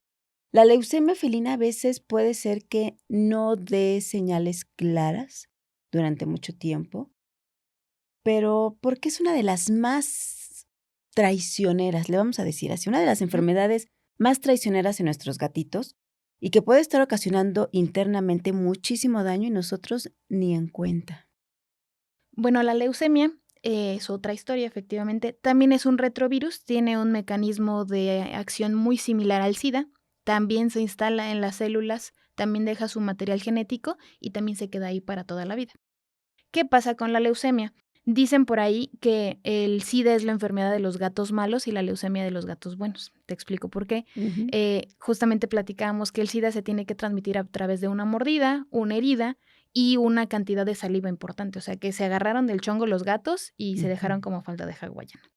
La leucemia felina a veces puede ser que no dé señales claras durante mucho tiempo, pero porque es una de las más traicioneras, le vamos a decir así, una de las enfermedades más traicioneras en nuestros gatitos y que puede estar ocasionando internamente muchísimo daño y nosotros ni en cuenta.
Bueno, la leucemia es otra historia, efectivamente. También es un retrovirus, tiene un mecanismo de acción muy similar al SIDA. También se instala en las células, también deja su material genético y también se queda ahí para toda la vida. ¿Qué pasa con la leucemia? Dicen por ahí que el SIDA es la enfermedad de los gatos malos y la leucemia de los gatos buenos. Te explico por qué.
Ujú.
Justamente platicábamos que el SIDA se tiene que transmitir a través de una mordida, una herida y una cantidad de saliva importante. O sea, que se agarraron del chongo los gatos y se dejaron como falda de hawaiana.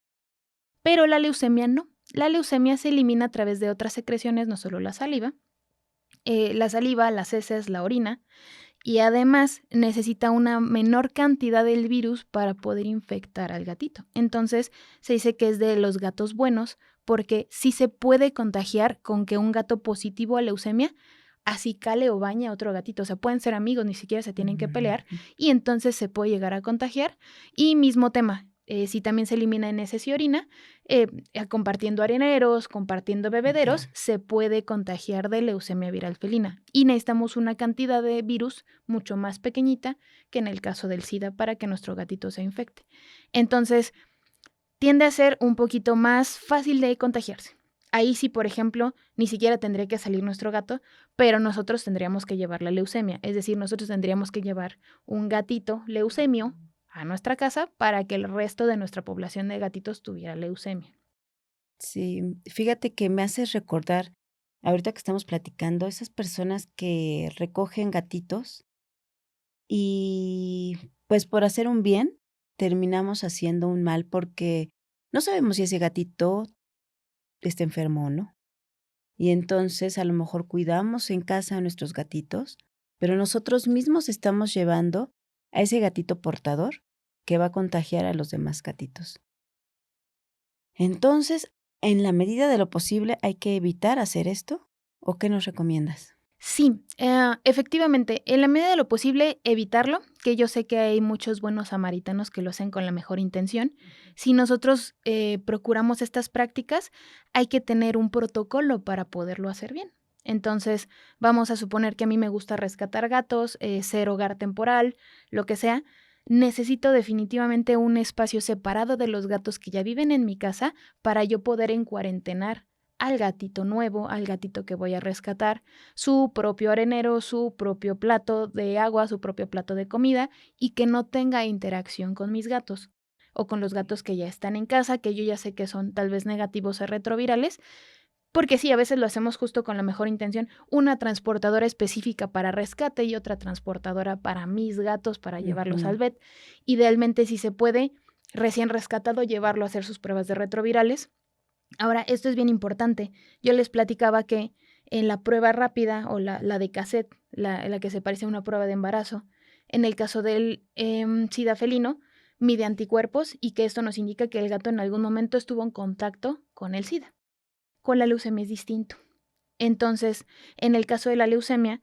Pero la leucemia no. La leucemia se elimina a través de otras secreciones, no solo la saliva. La saliva, las heces, la orina. Y además necesita una menor cantidad del virus para poder infectar al gatito. Entonces se dice que es de los gatos buenos porque sí se puede contagiar con que un gato positivo a leucemia acicale o bañe a otro gatito. O sea, pueden ser amigos, ni siquiera se tienen que pelear y entonces se puede llegar a contagiar. Y mismo tema, si también se elimina en heces y orina, compartiendo areneros, compartiendo bebederos,
Claro.
se puede contagiar de leucemia viral felina. Y necesitamos una cantidad de virus mucho más pequeñita que en el caso del SIDA para que nuestro gatito se infecte. Entonces, tiende a ser un poquito más fácil de contagiarse. Ahí sí, por ejemplo, ni siquiera tendría que salir nuestro gato, pero nosotros tendríamos que llevar la leucemia. Es decir, nosotros tendríamos que llevar un gatito leucemio a nuestra casa para que el resto de nuestra población de gatitos tuviera leucemia.
Sí, fíjate que me haces recordar, ahorita que estamos platicando, esas personas que recogen gatitos y pues por hacer un bien terminamos haciendo un mal porque no sabemos si ese gatito está enfermo o no. Y entonces a lo mejor cuidamos en casa a nuestros gatitos, pero nosotros mismos estamos llevando a ese gatito portador que va a contagiar a los demás gatitos. Entonces, en la medida de lo posible, ¿hay que evitar hacer esto? ¿O qué nos recomiendas?
Sí, efectivamente, en la medida de lo posible evitarlo, que yo sé que hay muchos buenos samaritanos que lo hacen con la mejor intención. Si nosotros procuramos estas prácticas, hay que tener un protocolo para poderlo hacer bien. Entonces, vamos a suponer que a mí me gusta rescatar gatos, ser hogar temporal, lo que sea. Necesito definitivamente un espacio separado de los gatos que ya viven en mi casa para yo poder encuarentenar al gatito nuevo, al gatito que voy a rescatar, su propio arenero, su propio plato de agua, su propio plato de comida y que no tenga interacción con mis gatos o con los gatos que ya están en casa, que yo ya sé que son tal vez negativos o retrovirales, porque sí, a veces lo hacemos justo con la mejor intención, una transportadora específica para rescate y otra transportadora para mis gatos, para llevarlos al
Ujú.
vet. Idealmente, si se puede, recién rescatado, llevarlo a hacer sus pruebas de retrovirales. Ahora, esto es bien importante. Yo les platicaba que en la prueba rápida o la de cassette, la que se parece a una prueba de embarazo, en el caso del SIDA felino, mide anticuerpos y que esto nos indica que el gato en algún momento estuvo en contacto con el SIDA. Con la leucemia es distinto. Entonces, en el caso de la leucemia,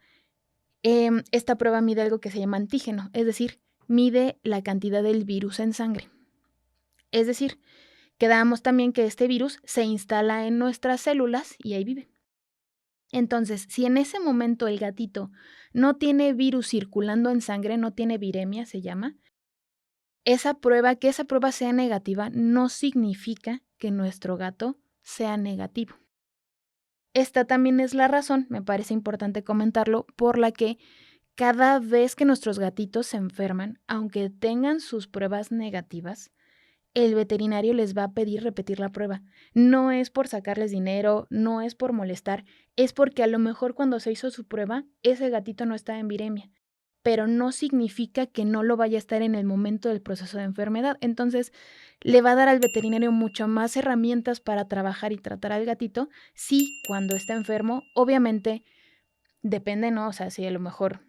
esta prueba mide algo que se llama antígeno, es decir, mide la cantidad del virus en sangre. Es decir, quedábamos también que este virus se instala en nuestras células y ahí vive. Entonces, si en ese momento el gatito no tiene virus circulando en sangre, no tiene viremia, se llama, que esa prueba sea negativa no significa que nuestro gato sea negativo. Esta también es la razón, me parece importante comentarlo, por la que cada vez que nuestros gatitos se enferman, aunque tengan sus pruebas negativas, el veterinario les va a pedir repetir la prueba. No es por sacarles dinero, no es por molestar, es porque a lo mejor cuando se hizo su prueba, ese gatito no estaba en viremia, pero no significa que no lo vaya a estar en el momento del proceso de enfermedad. Entonces, le va a dar al veterinario mucho más herramientas para trabajar y tratar al gatito si cuando está enfermo, obviamente depende, ¿no? O sea, si a lo mejor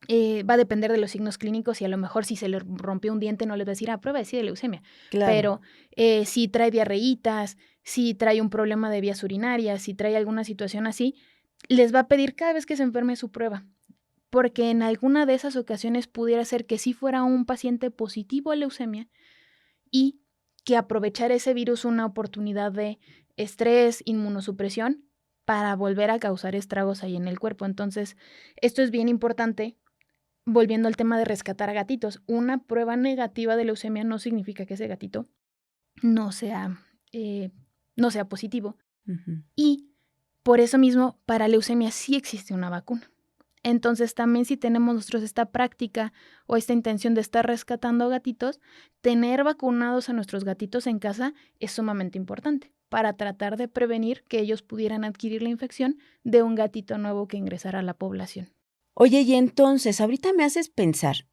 va a depender de los signos clínicos y a lo mejor si se le rompió un diente no les va a decir, prueba de sí de leucemia.
Claro.
Pero si trae diarreitas, si trae un problema de vías urinarias, si trae alguna situación así, les va a pedir cada vez que se enferme su prueba. Porque en alguna de esas ocasiones pudiera ser que sí fuera un paciente positivo a leucemia y que aprovechar ese virus una oportunidad de estrés, inmunosupresión, para volver a causar estragos ahí en el cuerpo. Entonces, esto es bien importante. Volviendo al tema de rescatar a gatitos, una prueba negativa de leucemia no significa que ese gatito no sea, eh, no sea positivo.
Ujú.
Y por eso mismo, para leucemia sí existe una vacuna. Entonces, también si tenemos nosotros esta práctica o esta intención de estar rescatando gatitos, tener vacunados a nuestros gatitos en casa es sumamente importante para tratar de prevenir que ellos pudieran adquirir la infección de un gatito nuevo que ingresara a la población.
Oye, y entonces, ahorita me haces pensar,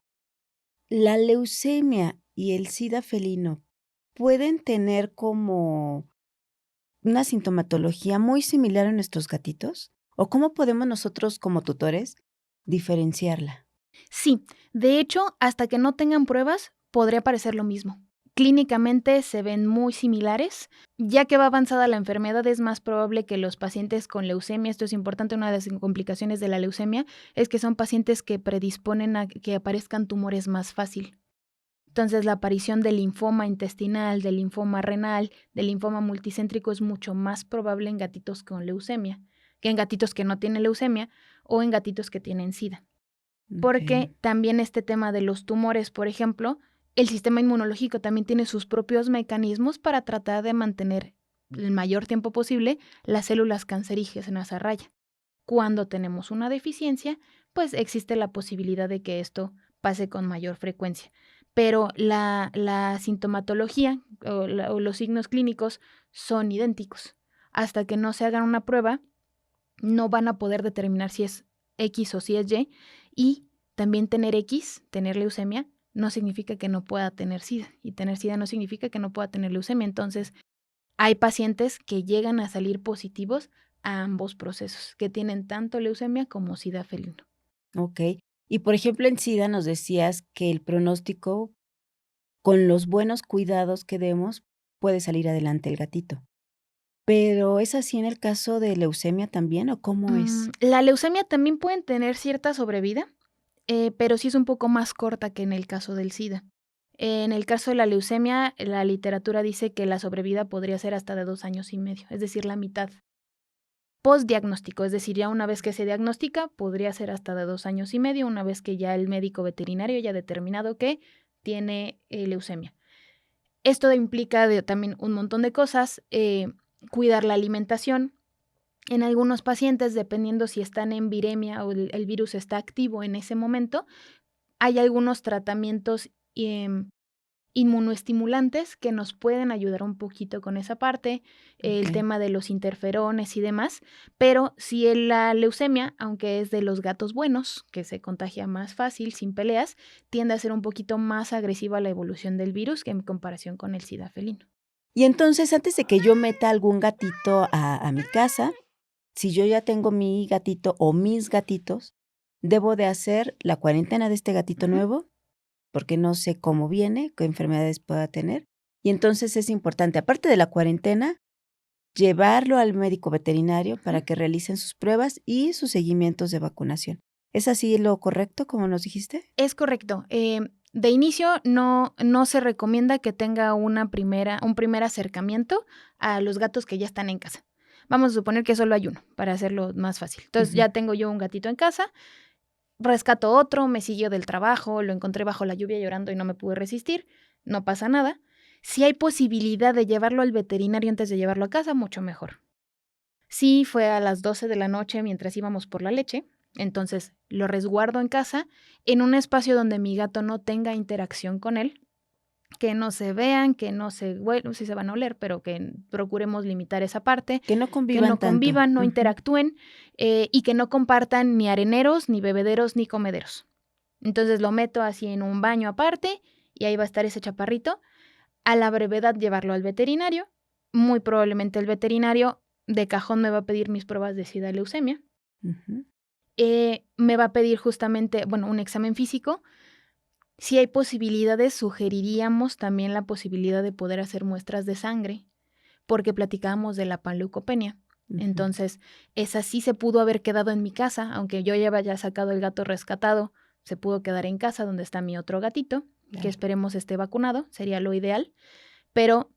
¿la leucemia y el SIDA felino pueden tener como una sintomatología muy similar en nuestros gatitos? ¿O cómo podemos nosotros como tutores diferenciarla?
Sí, de hecho, hasta que no tengan pruebas, podría parecer lo mismo. Clínicamente se ven muy similares. Ya que va avanzada la enfermedad, es más probable que los pacientes con leucemia, esto es importante, una de las complicaciones de la leucemia es que son pacientes que predisponen a que aparezcan tumores más fácil. Entonces, la aparición del linfoma intestinal, del linfoma renal, del linfoma multicéntrico es mucho más probable en gatitos con leucemia que en gatitos que no tienen leucemia o en gatitos que tienen SIDA.
Okey.
Porque también este tema de los tumores, por ejemplo, el sistema inmunológico también tiene sus propios mecanismos para tratar de mantener el mayor tiempo posible las células cancerígenas a raya. Cuando tenemos una deficiencia, pues existe la posibilidad de que esto pase con mayor frecuencia. Pero la sintomatología o los signos clínicos son idénticos. Hasta que no se hagan una prueba, no van a poder determinar si es X o si es Y. Y también tener X, tener leucemia, no significa que no pueda tener SIDA. Y tener SIDA no significa que no pueda tener leucemia. Entonces, hay pacientes que llegan a salir positivos a ambos procesos, que tienen tanto leucemia como SIDA felino.
Okey. Y, por ejemplo, en SIDA nos decías que el pronóstico, con los buenos cuidados que demos, puede salir adelante el gatito. ¿Pero es así en el caso de leucemia también, o cómo es?
La leucemia también pueden tener cierta sobrevida, pero sí es un poco más corta que en el caso del SIDA. En el caso de la leucemia, la literatura dice que la sobrevida podría ser hasta de 2 años y medio, es decir, la mitad. Postdiagnóstico, es decir, ya una vez que se diagnostica, podría ser hasta de 2 años y medio, una vez que ya el médico veterinario haya determinado que tiene leucemia. Esto implica también un montón de cosas, cuidar la alimentación. En algunos pacientes, dependiendo si están en viremia o el virus está activo en ese momento, hay algunos tratamientos inmunoestimulantes que nos pueden ayudar un poquito con esa parte, el
Okey.
tema de los interferones y demás, pero si la leucemia, aunque es de los gatos buenos, que se contagia más fácil, sin peleas, tiende a ser un poquito más agresiva la evolución del virus que en comparación con el SIDA felino.
Y entonces, antes de que yo meta algún gatito a mi casa, si yo ya tengo mi gatito o mis gatitos, ¿debo de hacer la cuarentena de este gatito
Ujú.
nuevo? Porque no sé cómo viene, qué enfermedades pueda tener. Y entonces es importante, aparte de la cuarentena, llevarlo al médico veterinario
Ujú.
para que realicen sus pruebas y sus seguimientos de vacunación. ¿Es así lo correcto, como nos dijiste?
Es correcto. De inicio, no se recomienda que tenga un primer acercamiento a los gatos que ya están en casa. Vamos a suponer que solo hay uno, para hacerlo más fácil. Entonces,
Ujú.
ya tengo yo un gatito en casa, rescato otro, me siguió del trabajo, lo encontré bajo la lluvia llorando y no me pude resistir, no pasa nada. Si hay posibilidad de llevarlo al veterinario antes de llevarlo a casa, mucho mejor. Sí, fue a las 12 de la noche mientras íbamos por la leche. Entonces lo resguardo en casa, en un espacio donde mi gato no tenga interacción con él, que no se vean, que no se huelen, sí se van a oler, pero que procuremos limitar esa parte,
Que no
que
convivan
no
tanto.
convivan, no
Ujú.
interactúen y que no compartan ni areneros, ni bebederos, ni comederos. Entonces lo meto así en un baño aparte y ahí va a estar ese chaparrito. A la brevedad llevarlo al veterinario. Muy probablemente el veterinario de cajón me va a pedir mis pruebas de SIDA leucemia.
Ujú.
Me va a pedir justamente, bueno, un examen físico. Si hay posibilidades, sugeriríamos también la posibilidad de poder hacer muestras de sangre, porque platicábamos de la panleucopenia.
Ujú.
Entonces, esa sí se pudo haber quedado en mi casa, aunque yo ya haya sacado el gato rescatado, se pudo quedar en casa donde está mi otro gatito, que
Claro.
esperemos esté vacunado, sería lo ideal, pero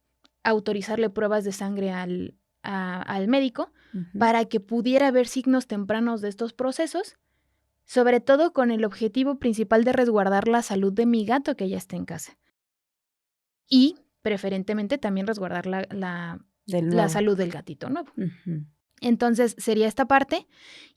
autorizarle pruebas de sangre al médico
Ujú.
para que pudiera ver signos tempranos de estos procesos, sobre todo con el objetivo principal de resguardar la salud de mi gato que ya está en casa. Y preferentemente también resguardar la
Del nuevo.
salud del gatito nuevo.
Ujú.
Entonces sería esta parte.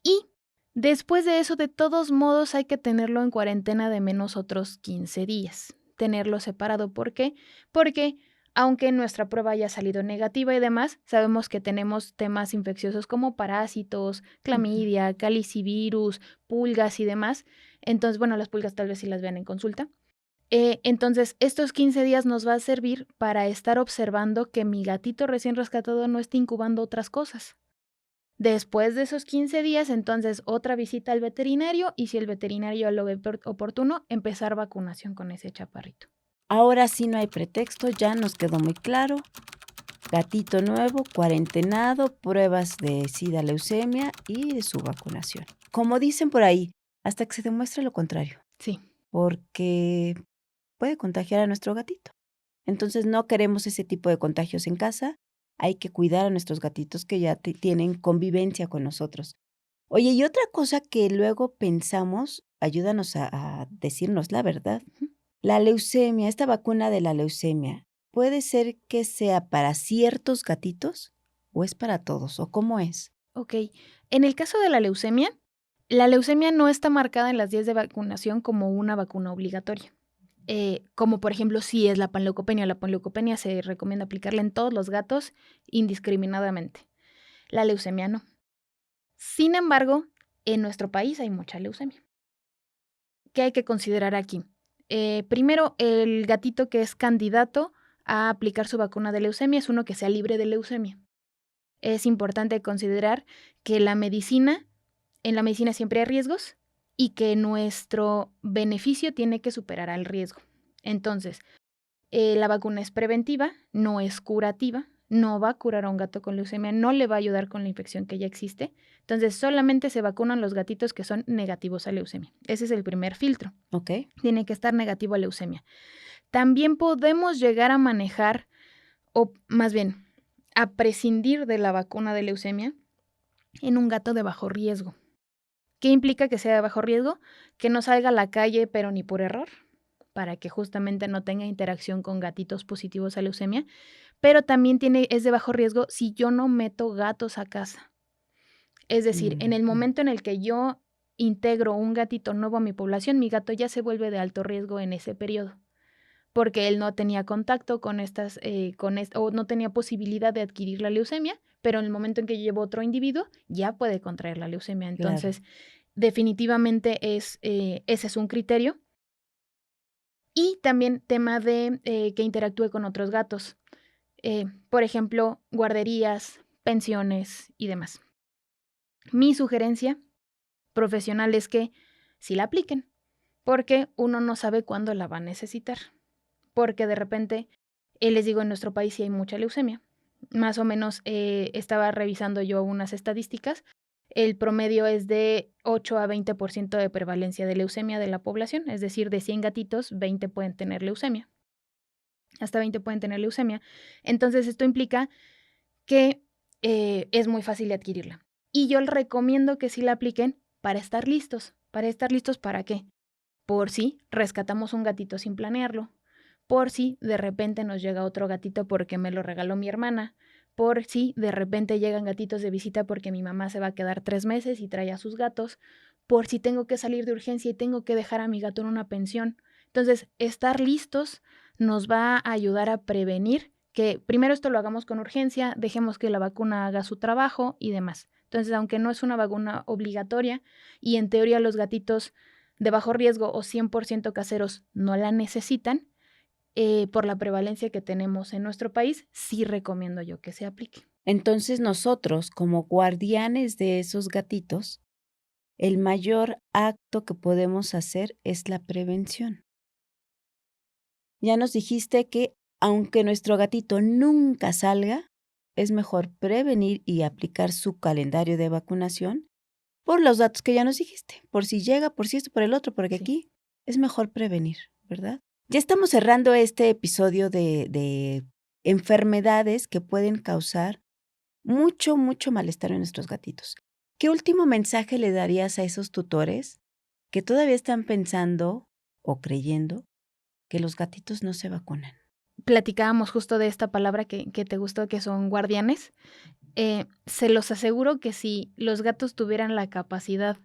Y después de eso, de todos modos, hay que tenerlo en cuarentena de menos otros 15 días. Tenerlo separado. ¿Por qué? Porque aunque nuestra prueba haya salido negativa y demás, sabemos que tenemos temas infecciosos como parásitos, clamidia, calicivirus, pulgas y demás. Entonces, bueno, las pulgas tal vez sí las vean en consulta. Entonces, estos 15 días nos va a servir para estar observando que mi gatito recién rescatado no esté incubando otras cosas. Después de esos 15 días, entonces otra visita al veterinario y si el veterinario lo ve oportuno, empezar vacunación con ese chaparrito.
Ahora sí no hay pretexto, ya nos quedó muy claro. Gatito nuevo, cuarentenado, pruebas de SIDA, leucemia y de su vacunación. Como dicen por ahí, hasta que se demuestre lo contrario,
Sí,
porque puede contagiar a nuestro gatito. Entonces no queremos ese tipo de contagios en casa. Hay que cuidar a nuestros gatitos que ya tienen convivencia con nosotros. Oye, y otra cosa que luego pensamos, ayúdanos a decirnos la verdad.
ujú.
La leucemia, esta vacuna de la leucemia, ¿puede ser que sea para ciertos gatitos o es para todos o cómo es?
Ok. En el caso de la leucemia no está marcada en las 10 de vacunación como una vacuna obligatoria. Como por ejemplo, si es la panleucopenia. La panleucopenia se recomienda aplicarla en todos los gatos indiscriminadamente. La leucemia no. Sin embargo, en nuestro país hay mucha leucemia. ¿Qué hay que considerar aquí? Primero, el gatito que es candidato a aplicar su vacuna de leucemia es uno que sea libre de leucemia. Es importante considerar que en la medicina siempre hay riesgos y que nuestro beneficio tiene que superar al riesgo. Entonces, la vacuna es preventiva, no es curativa, no va a curar a un gato con leucemia, no le va a ayudar con la infección que ya existe. Entonces, solamente se vacunan los gatitos que son negativos a leucemia. Ese es el primer filtro.
¿Ok?
Tiene que estar negativo a leucemia. También podemos llegar a manejar, o más bien, a prescindir de la vacuna de leucemia en un gato de bajo riesgo. ¿Qué implica que sea de bajo riesgo? Que no salga a la calle, pero ni por error, para que justamente no tenga interacción con gatitos positivos a leucemia, pero también es de bajo riesgo si yo no meto gatos a casa. Es decir, en el
Ujú.
momento en el que yo integro un gatito nuevo a mi población, mi gato ya se vuelve de alto riesgo en ese periodo, porque él no tenía contacto con o no tenía posibilidad de adquirir la leucemia, pero en el momento en que yo llevo otro individuo, ya puede contraer la leucemia.
Claro.
Entonces, definitivamente ese es un criterio. Y también tema de que interactúe con otros gatos. Por ejemplo, guarderías, pensiones y demás. Mi sugerencia profesional es que sí la apliquen, porque uno no sabe cuándo la va a necesitar. Porque de repente, les digo, en nuestro país sí hay mucha leucemia. Más o menos estaba revisando yo unas estadísticas. El promedio es de 8 a 20% de prevalencia de leucemia de la población, es decir, de 100 gatitos, 20 pueden tener leucemia. Hasta 20 pueden tener leucemia. Entonces, esto implica que es muy fácil de adquirirla. Y yo les recomiendo que sí la apliquen para estar listos. ¿Para estar listos para qué? Por si rescatamos un gatito sin planearlo. Por si de repente nos llega otro gatito porque me lo regaló mi hermana. por si de repente llegan gatitos de visita porque mi mamá se va a quedar 3 meses y trae a sus gatos, por si tengo que salir de urgencia y tengo que dejar a mi gato en una pensión. Entonces, estar listos nos va a ayudar a prevenir que primero esto lo hagamos con urgencia, dejemos que la vacuna haga su trabajo y demás. Entonces, aunque no es una vacuna obligatoria y en teoría los gatitos de bajo riesgo o 100% caseros no la necesitan, por la prevalencia que tenemos en nuestro país, sí recomiendo yo que se aplique.
Entonces nosotros, como guardianes de esos gatitos, el mayor acto que podemos hacer es la prevención. Ya nos dijiste que aunque nuestro gatito nunca salga, es mejor prevenir y aplicar su calendario de vacunación por los datos que ya nos dijiste, por si llega, por si esto, por el otro, porque
Sí.
aquí es mejor prevenir, ¿verdad? Ya estamos cerrando este episodio de enfermedades que pueden causar mucho, mucho malestar en nuestros gatitos. ¿Qué último mensaje le darías a esos tutores que todavía están pensando o creyendo que los gatitos no se vacunan?
Platicábamos justo de esta palabra que te gustó, que son guardianes. Se los aseguro que si los gatos tuvieran la capacidad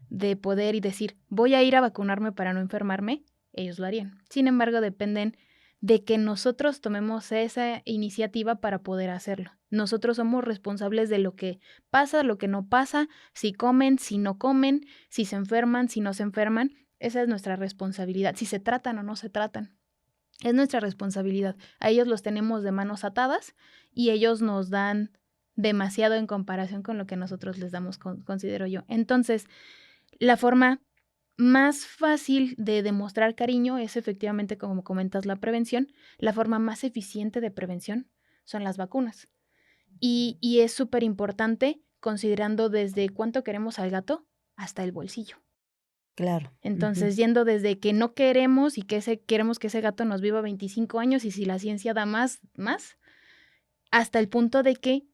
de poder y decir, voy a ir a vacunarme para no enfermarme, ellos lo harían. Sin embargo, dependen de que nosotros tomemos esa iniciativa para poder hacerlo. Nosotros somos responsables de lo que pasa, lo que no pasa, si comen, si no comen, si se enferman, si no se enferman. Esa es nuestra responsabilidad, si se tratan o no se tratan. Es nuestra responsabilidad. A ellos los tenemos de manos atadas y ellos nos dan demasiado en comparación con lo que nosotros les damos, considero yo. Entonces, la forma más fácil de demostrar cariño es efectivamente, como comentas, la prevención. La forma más eficiente de prevención son las vacunas. Y es súper importante considerando desde cuánto queremos al gato hasta el bolsillo.
Claro.
Entonces, yendo desde que no queremos y queremos que ese gato nos viva 25 años y si la ciencia da más, hasta el punto de que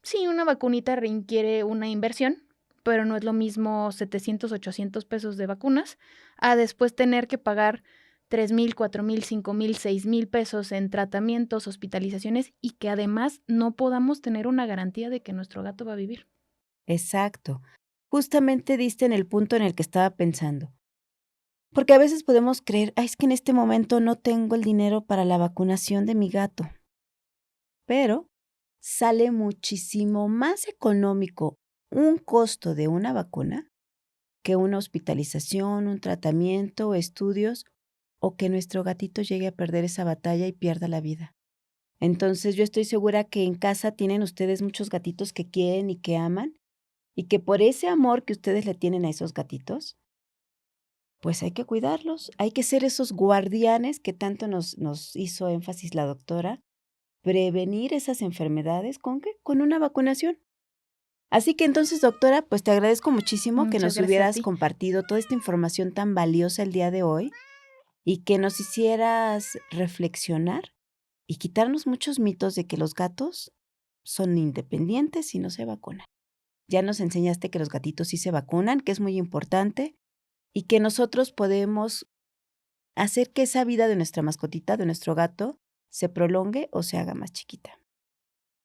sí, una vacunita requiere una inversión, pero no es lo mismo 700, 800 pesos de vacunas a después tener que pagar 3,000, 4,000, 5,000, 6,000 pesos en tratamientos, hospitalizaciones y que además no podamos tener una garantía de que nuestro gato va a vivir.
Exacto. Justamente diste en el punto en el que estaba pensando. Porque a veces podemos creer, es que en este momento no tengo el dinero para la vacunación de mi gato. Pero sale muchísimo más económico un costo de una vacuna que una hospitalización, un tratamiento, estudios o que nuestro gatito llegue a perder esa batalla y pierda la vida. Entonces yo estoy segura que en casa tienen ustedes muchos gatitos que quieren y que aman y que por ese amor que ustedes le tienen a esos gatitos, pues hay que cuidarlos, hay que ser esos guardianes que tanto nos hizo énfasis la doctora, prevenir esas enfermedades ¿con qué? Con una vacunación. Así que entonces, doctora, pues te agradezco muchísimo que
Muchas
nos
gracias a
hubieras
ti.
compartido toda esta información tan valiosa el día de hoy y que nos hicieras reflexionar y quitarnos muchos mitos de que los gatos son independientes y no se vacunan. Ya nos enseñaste que los gatitos sí se vacunan, que es muy importante, y que nosotros podemos hacer que esa vida de nuestra mascotita, de nuestro gato, se prolongue o se haga más chiquita.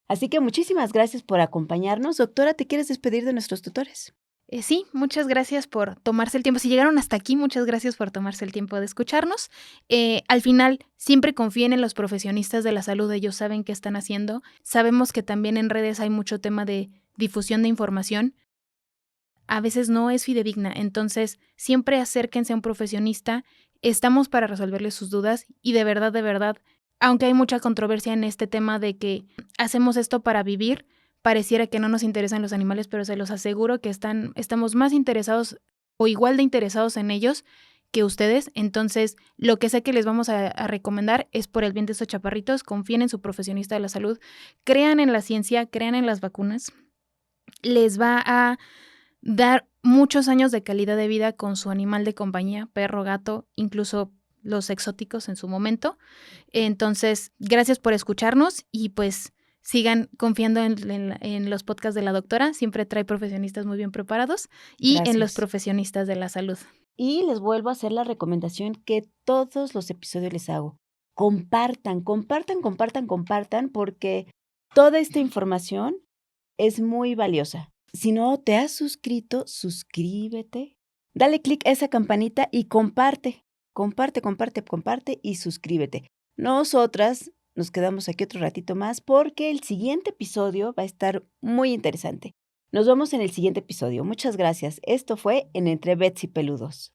Así que muchísimas gracias por acompañarnos. Doctora, ¿te quieres despedir de nuestros tutores?
Sí, muchas gracias por tomarse el tiempo. Si llegaron hasta aquí, muchas gracias por tomarse el tiempo de escucharnos. Al final, siempre confíen en los profesionistas de la salud. Ellos saben qué están haciendo. Sabemos que también en redes hay mucho tema de difusión de información. A veces no es fidedigna. Entonces, siempre acérquense a un profesionista. Estamos para resolverles sus dudas y de verdad, aunque hay mucha controversia en este tema de que hacemos esto para vivir, pareciera que no nos interesan los animales, pero se los aseguro que estamos más interesados o igual de interesados en ellos que ustedes. Entonces, lo que sé que les vamos a recomendar es por el bien de estos chaparritos, confíen en su profesionista de la salud, crean en la ciencia, crean en las vacunas. Les va a dar muchos años de calidad de vida con su animal de compañía, perro, gato, incluso los exóticos en su momento. Entonces, gracias por escucharnos y pues sigan confiando en los podcasts de la doctora. Siempre trae profesionistas muy bien preparados y en los
Gracias.
profesionistas de la salud.
Y les vuelvo a hacer la recomendación que todos los episodios les hago. Compartan, compartan, compartan, compartan, porque Toda esta información es muy valiosa. Si no te has suscrito, suscríbete. Dale clic a esa campanita y comparte. Comparte y suscríbete. Nosotras nos quedamos aquí otro ratito más porque el siguiente episodio va a estar muy interesante. Nos vemos en el siguiente episodio. Muchas gracias. Esto fue en Entre Bets y Peludos.